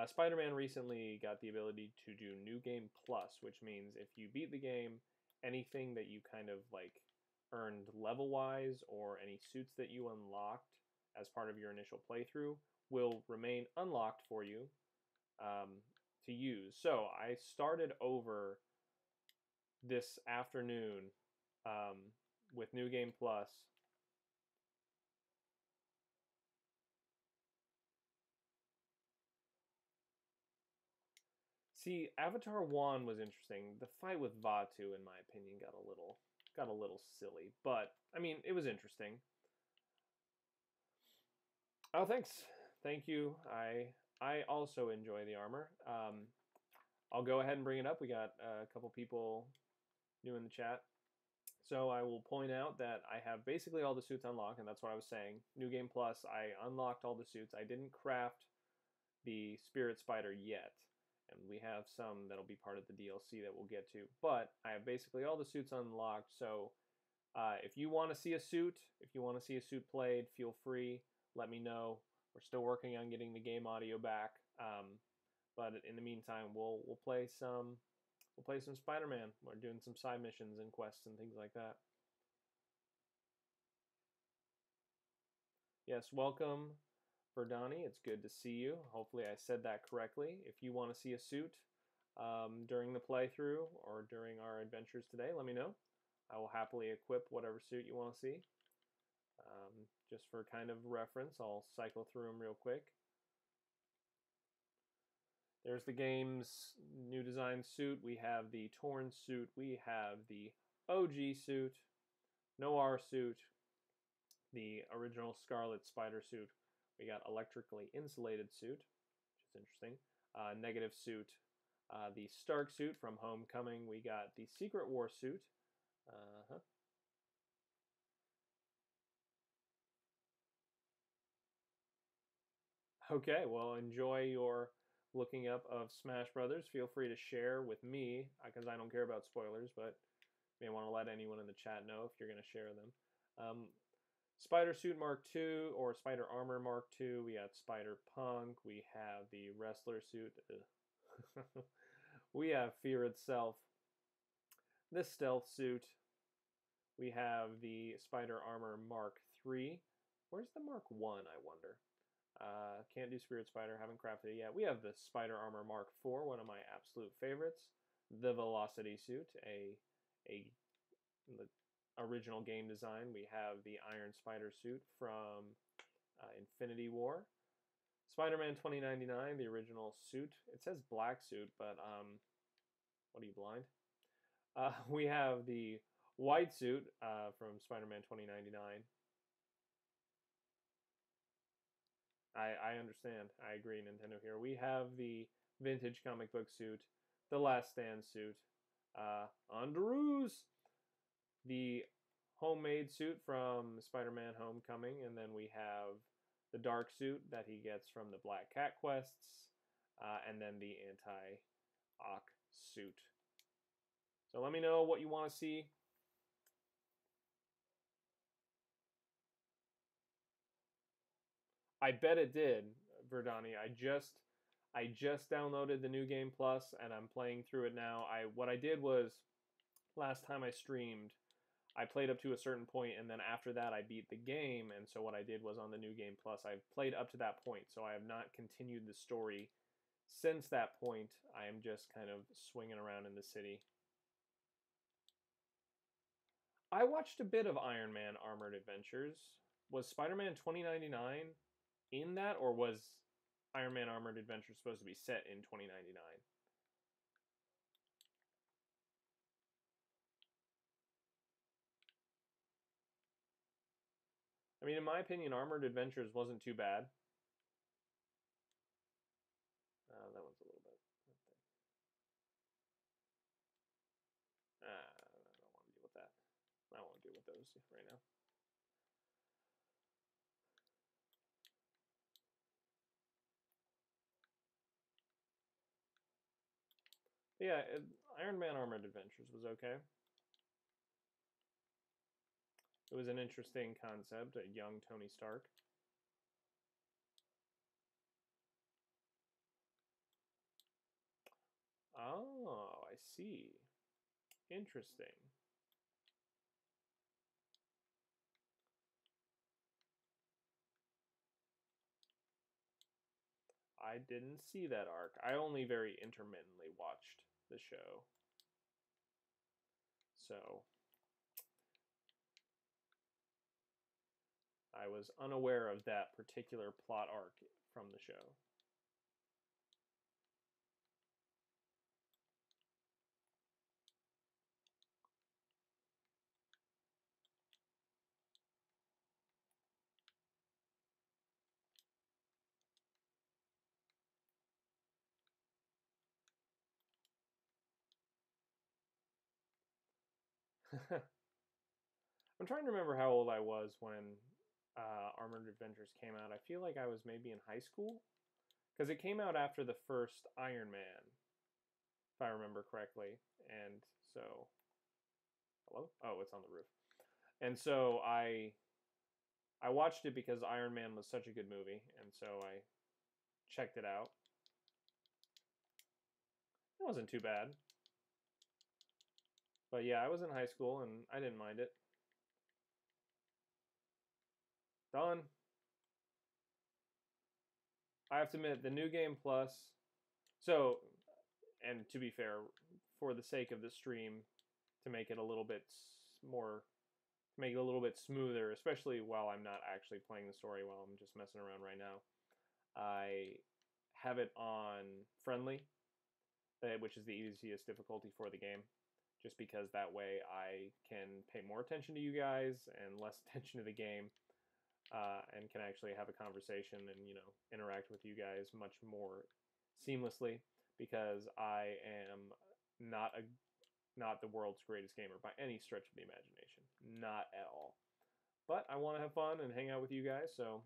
Spider-Man recently got the ability to do New Game Plus, which means if you beat the game, anything that you kind of like earned level-wise or any suits that you unlocked as part of your initial playthrough will remain unlocked for you to use. So I started over this afternoon with New Game Plus. See, Avatar 1 was interesting. The fight with Vaatu, in my opinion, got a little silly, but I mean, it was interesting. Oh, thanks. Thank you. I also enjoy the armor. I'll go ahead and bring it up. We got a couple people new in the chat. So I will point out that I have basically all the suits unlocked, and that's what I was saying. New Game Plus, I unlocked all the suits. I didn't craft the Spirit Spider yet, and we have some that'll be part of the DLC that we'll get to. But I have basically all the suits unlocked, so if you want to see a suit, played, feel free. Let me know. We're still working on getting the game audio back, but in the meantime, we'll play some Spider-Man. We're doing some side missions and quests and things like that. Yes, welcome, Verdani. It's good to see you. Hopefully I said that correctly. If you want to see a suit during the playthrough or during our adventures today, let me know. I will happily equip whatever suit you want to see. Just for kind of reference, I'll cycle through them real quick. There's the game's new design suit. We have the Torn suit. We have the OG suit, Noir suit, the original Scarlet Spider suit. We got electrically insulated suit, which is interesting. Negative suit. The Stark suit from Homecoming. We got the Secret War suit. Okay, well, enjoy your looking up of Smash Brothers. Feel free to share with me, because I don't care about spoilers, but you may want to let anyone in the chat know if you're going to share them. Spider Suit Mark II, or Spider Armor Mark II. We got Spider Punk. We have the Wrestler Suit. We have Fear itself. This Stealth Suit. We have the Spider Armor Mark III. Where's the Mark I, I wonder? Can't do Spirit Spider, haven't crafted it yet. We have the Spider Armor Mark IV, one of my absolute favorites. The Velocity Suit, the original game design. We have the Iron Spider Suit from Infinity War. Spider-Man 2099, the original suit. It says black suit, but what are you, blind? We have the white suit from Spider-Man 2099. I understand. I agree, Nintendo here. We have the vintage comic book suit, the Last Stand suit, Underoos, the homemade suit from Spider-Man Homecoming, and then we have the dark suit that he gets from the Black Cat quests, and then the anti-Ock suit. So let me know what you want to see. I bet it did, Verdani. I just downloaded the New Game Plus and I'm playing through it now. What I did was, last time I streamed, I played up to a certain point, and then after that I beat the game, and so what I did was on the New Game Plus, I've played up to that point, so I have not continued the story since that point. I am just kind of swinging around in the city. I watched a bit of Iron Man Armored Adventures. Was Spider-Man 2099 in that, or was Iron Man Armored Adventures supposed to be set in 2099? I mean, in my opinion, Armored Adventures wasn't too bad. That one's a little bit. I don't want to deal with that. I don't want to deal with those right now. Yeah, Iron Man Armored Adventures was okay. It was an interesting concept, a young Tony Stark. Oh, I see. Interesting. I didn't see that arc. I only very intermittently watched the show. So I was unaware of that particular plot arc from the show. I'm trying to remember how old I was when Armored Adventures came out. I feel like I was maybe in high school because it came out after the first Iron Man, if I remember correctly. And so, hello? Oh, it's on the roof. And so I watched it because Iron Man was such a good movie, and so I checked it out. It wasn't too bad. But yeah, I was in high school and I didn't mind it. Done. I have to admit, the new game plus. So, and to be fair, for the sake of the stream, to make it a little bit more, make it a little bit smoother, especially while I'm not actually playing the story, while I'm just messing around right now, I have it on friendly, which is the easiest difficulty for the game, just because that way I can pay more attention to you guys and less attention to the game, and can actually have a conversation and, you know, interact with you guys much more seamlessly, because I am not the world's greatest gamer by any stretch of the imagination, not at all. But I want to have fun and hang out with you guys, so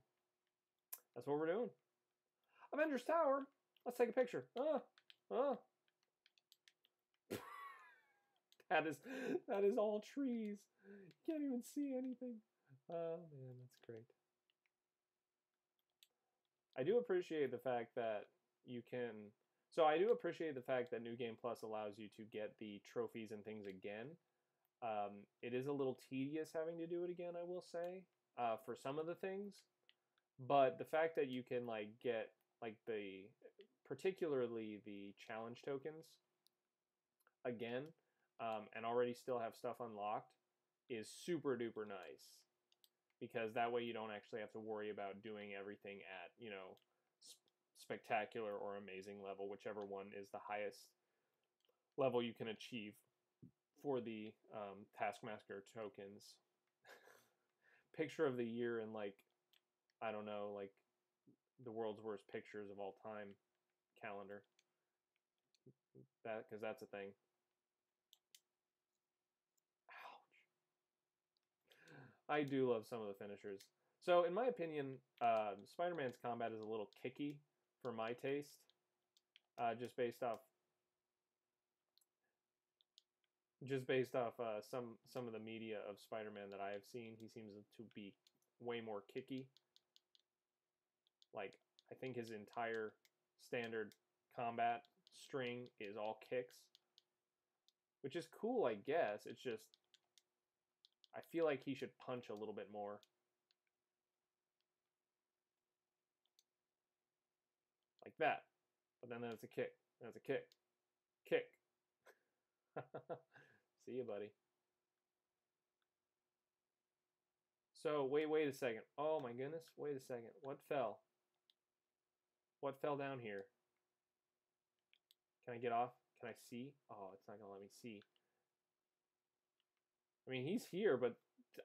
that's what we're doing. Avengers Tower. Let's take a picture. That is all trees. You can't even see anything. Oh man, that's great. I do appreciate the fact that you can. So I do appreciate the fact that New Game Plus allows you to get the trophies and things again. It is a little tedious having to do it again, I will say, for some of the things. But the fact that you can like get like particularly the challenge tokens again, and already still have stuff unlocked is super duper nice, because that way you don't actually have to worry about doing everything at, you know, spectacular or amazing level, whichever one is the highest level you can achieve for the Taskmaster tokens. Picture of the year in, like, I don't know, like the world's worst pictures of all time calendar. Because that's a thing. Ouch. I do love some of the finishers. So, in my opinion, Spider-Man's combat is a little kicky for my taste, just based off some of the media of Spider-Man that I have seen. He seems to be way more kicky. Like, I think his entire standard combat string is all kicks, which is cool, I guess. It's just, I feel like he should punch a little bit more. Like that. But then it's a kick. Then it's a kick. Kick. See you, buddy. So, wait a second. Oh my goodness. Wait a second. What fell? What fell down here? Can I get off? Can I see? Oh, it's not going to let me see. I mean, he's here, but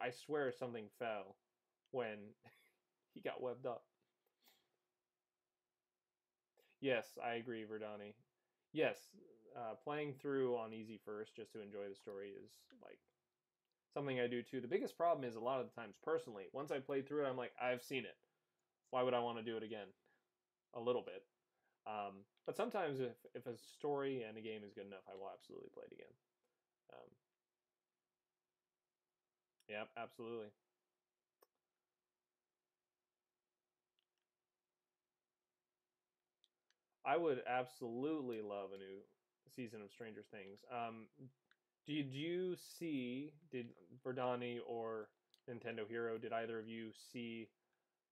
I swear something fell when he got webbed up. Yes, I agree, Verdani. Yes, playing through on easy first just to enjoy the story is like something I do too. The biggest problem is a lot of the times, personally, once I play through it, I'm like, I've seen it. Why would I want to do it again? A little bit. But sometimes if a story and a game is good enough, I will absolutely play it again. Yep, absolutely. I would absolutely love a new season of Stranger Things. Did you see, did Verdani or Nintendo Hero, did either of you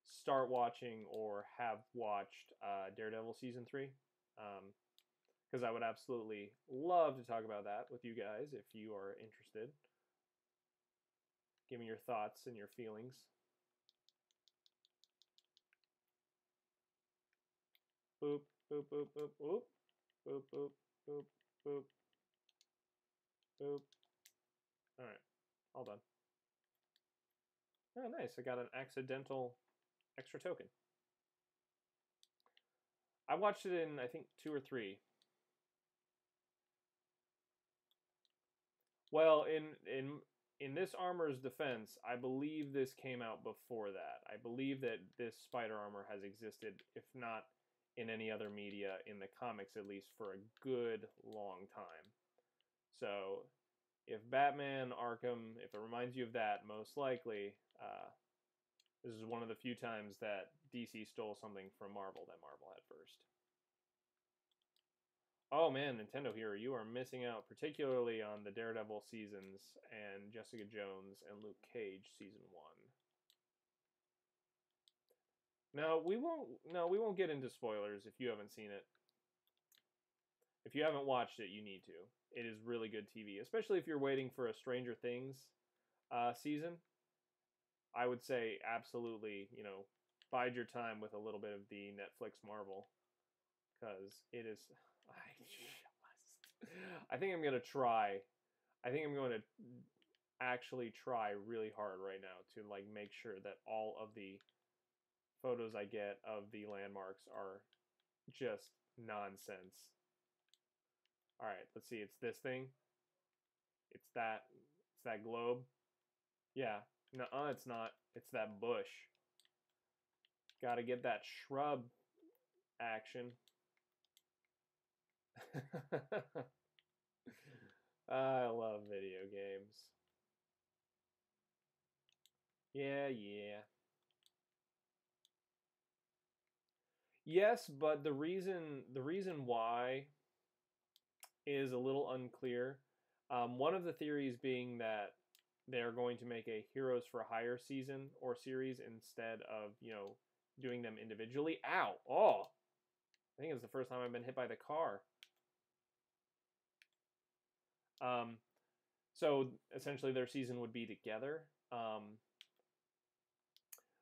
start watching or have watched Daredevil Season 3? Because I would absolutely love to talk about that with you guys if you are interested. Give me your thoughts and your feelings. Boop, boop, boop, boop, boop, boop, boop, boop, boop, boop. All right, all done. Oh, nice. I got an accidental extra token. I watched it in, I think, 2 or 3. Well, in this armor's defense, I believe this came out before that. I believe that this spider armor has existed, if not in any other media, in the comics at least, for a good long time. So, if Batman Arkham, if it reminds you of that, most likely, this is one of the few times that DC stole something from Marvel that Marvel had first. Oh man, Nintendo Hero, you are missing out, particularly on the Daredevil seasons and Jessica Jones and Luke Cage season 1. No, we won't get into spoilers if you haven't seen it. If you haven't watched it, you need to. It is really good TV, especially if you're waiting for a Stranger Things season. I would say absolutely, bide your time with a little bit of the Netflix Marvel, because it is. I think I'm gonna try. I think I'm going to actually try really hard right now to make sure that all of the photos I get of the landmarks are just nonsense. All right, let's see. It's this thing. It's that globe. Yeah. No, it's not. It's that bush. Got to get that shrub action. I love video games. Yeah. Yes, but the reason why is a little unclear. One of the theories being that they're going to make a Heroes for Hire season or series instead of, doing them individually. Ow! Oh! I think it's the first time I've been hit by the car. So essentially their season would be together.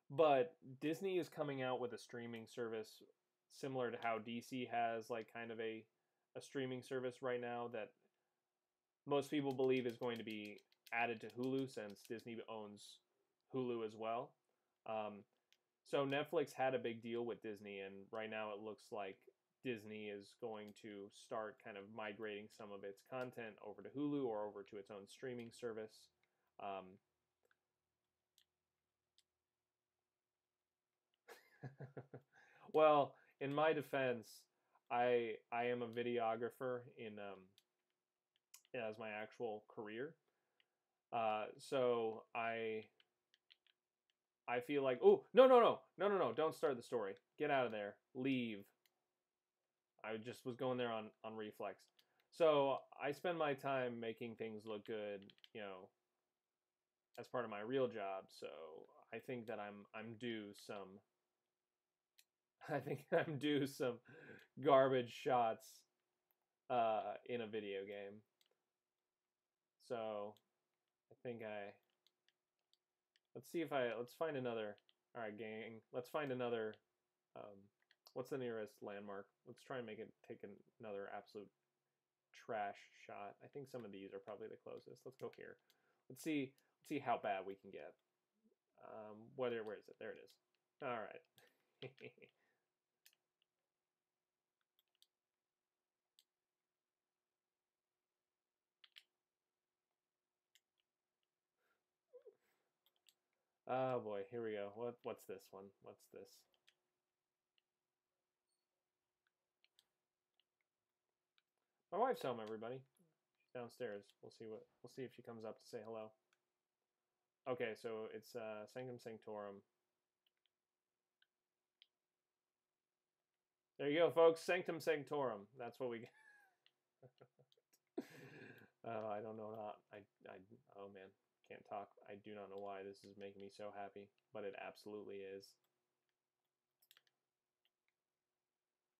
But Disney is coming out with a streaming service similar to how DC has kind of a streaming service right now that most people believe is going to be added to Hulu, since Disney owns Hulu as well. So Netflix had a big deal with Disney, and right now it looks like Disney is going to start kind of migrating some of its content over to Hulu or over to its own streaming service. Well, in my defense, I am a videographer as my actual career. So I feel like, oh, no, don't start the story. Get out of there. Leave. I just was going there on reflex. So I spend my time making things look good, as part of my real job. So I think that I'm due some. I think I'm due some garbage shots in a video game. So I think let's find another. All right, gang. Let's find another. What's the nearest landmark? Let's try and take another absolute trash shot. I think some of these are probably the closest. Let's go here. Let's see how bad we can get. Where is it? There it is. All right. Oh boy, here we go. What's this one? What's this? My wife's home, everybody. She's downstairs. We'll see if she comes up to say hello. Okay, so it's Sanctum Sanctorum. There you go, folks. Sanctum Sanctorum. That's what we get. I don't know. Oh man, can't talk. I do not know why this is making me so happy, but it absolutely is.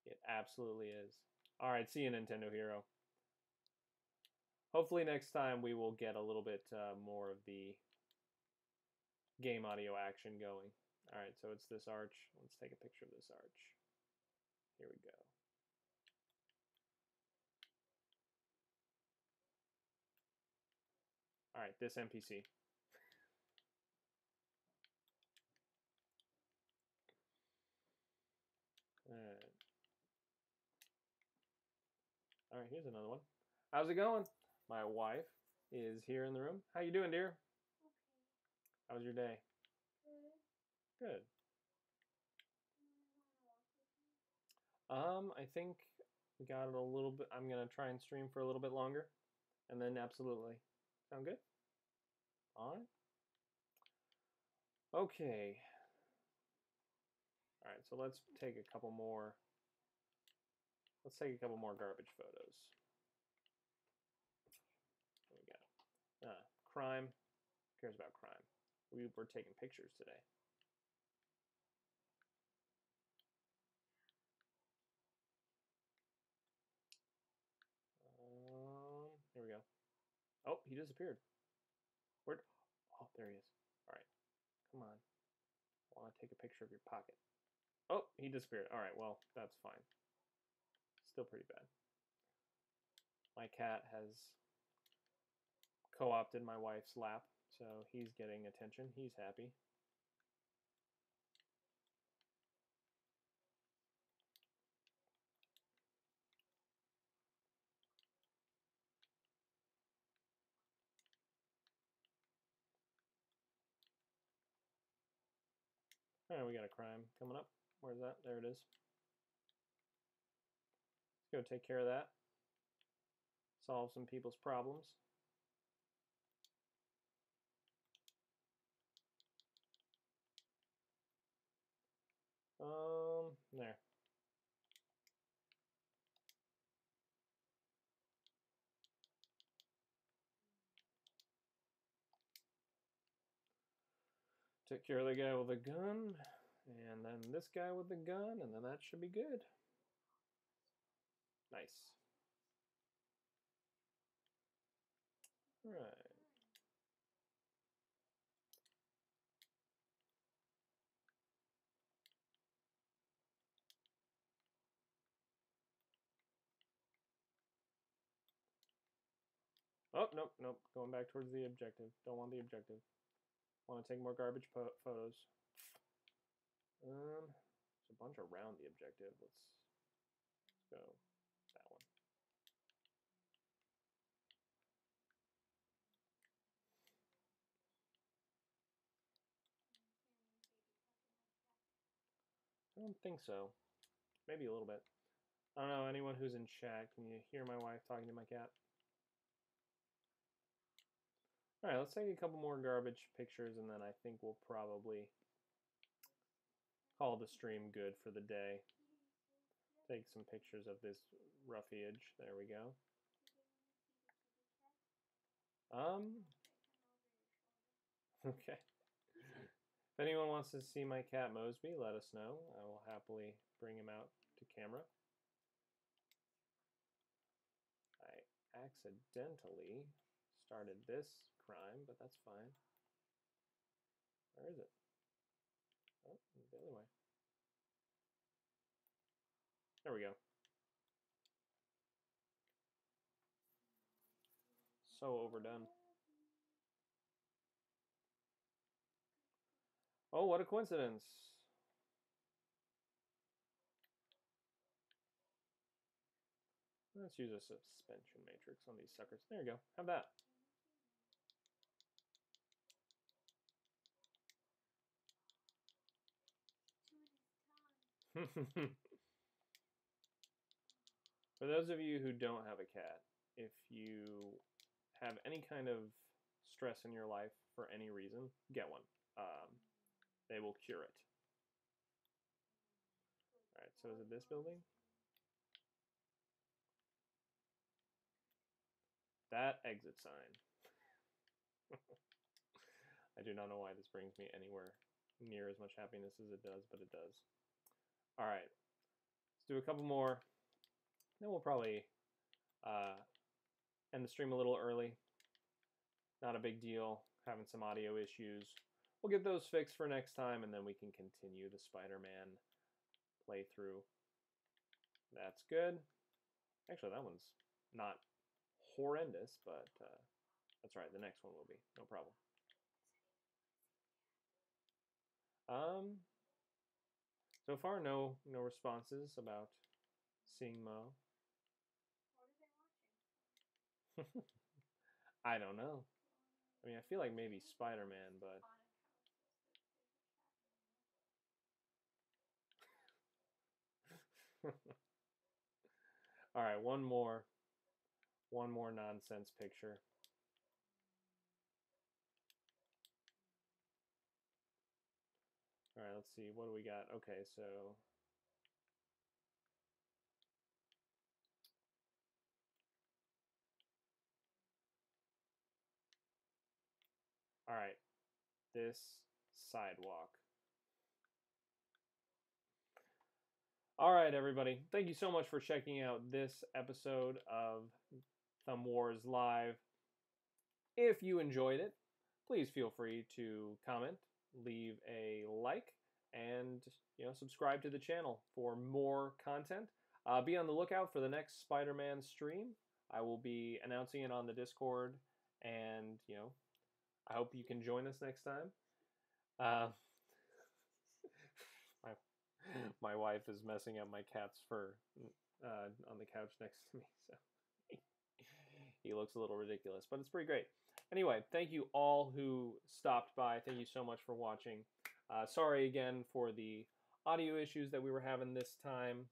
It absolutely is. All right, see you, Nintendo Hero. Hopefully next time we will get a little bit more of the game audio action going. All right, so it's this arch. Let's take a picture of this arch. Here we go. All right, this NPC. All right, here's another one. How's it going? My wife is here in the room. How you doing, dear? Okay. How was your day? Good. Good. I think we got it a little bit. I'm gonna try and stream for a little bit longer, and then absolutely. Sound good? All right. Okay. All right. So let's take a couple more. Let's take a couple more garbage photos. There we go. Crime. Who cares about crime? We're taking pictures today. Here we go. Oh, he disappeared. Where'd? Oh, there he is. All right. Come on. I want to take a picture of your pocket. Oh, he disappeared. All right. Well, that's fine. Still pretty bad. My cat has co-opted my wife's lap, so he's getting attention. He's happy. All right, we got a crime coming up. Where's that? There it is. Let's go take care of that. Solve some people's problems. There. Take care of the guy with the gun, and then this guy with the gun, and then that should be good. Nice. All right. Oh, nope, nope. Going back towards the objective. Don't want the objective. Want to take more garbage photos. There's a bunch around the objective. Let's go that one. I don't think so. Maybe a little bit. I don't know. Anyone who's in chat, can you hear my wife talking to my cat? All right, let's take a couple more garbage pictures, and then I think we'll probably call the stream good for the day. Take some pictures of this roughage. There we go. Okay. If anyone wants to see my cat Mosby, let us know. I will happily bring him out to camera. I accidentally started this crime, but that's fine. Where is it? Oh, the other way. There we go. So overdone. Oh, what a coincidence. Let's use a suspension matrix on these suckers. There you go. Have that. For those of you who don't have a cat, if you have any kind of stress in your life for any reason, get one. They will cure it. Alright, so is it this building? That exit sign. I do not know why this brings me anywhere near as much happiness as it does, but it does. Alright, let's do a couple more. Then we'll probably end the stream a little early. Not a big deal. Having some audio issues. We'll get those fixed for next time, and then we can continue the Spider-Man playthrough. That's good. Actually, that one's not horrendous, but that's right. The next one will be. No problem. So far, no responses about seeing Mo. What are they watching? I don't know. I mean, I feel like maybe Spider-Man, but... Alright, one more nonsense picture. Alright, let's see, what do we got? Okay, so... Alright, this sidewalk. Alright, everybody. Thank you so much for checking out this episode of Thumb Wars Live. If you enjoyed it, please feel free to comment, leave a like, and subscribe to the channel for more content. Be on the lookout for the next Spider-Man stream. I will be announcing it on the Discord, and I hope you can join us next time. My wife is messing up my cat's fur on the couch next to me, so he looks a little ridiculous, but it's pretty great. Anyway, thank you all who stopped by. Thank you so much for watching. Sorry again for the audio issues that we were having this time.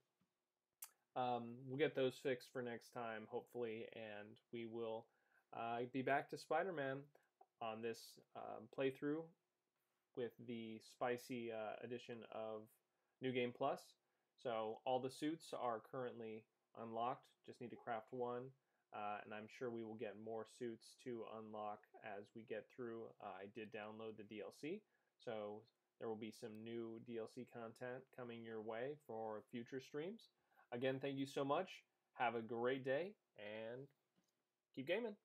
We'll get those fixed for next time, hopefully, and we will be back to Spider-Man on this playthrough with the spicy edition of New Game Plus. So all the suits are currently unlocked. Just need to craft one. And I'm sure we will get more suits to unlock as we get through. I did download the DLC, so there will be some new DLC content coming your way for future streams. Again, thank you so much. Have a great day, and keep gaming.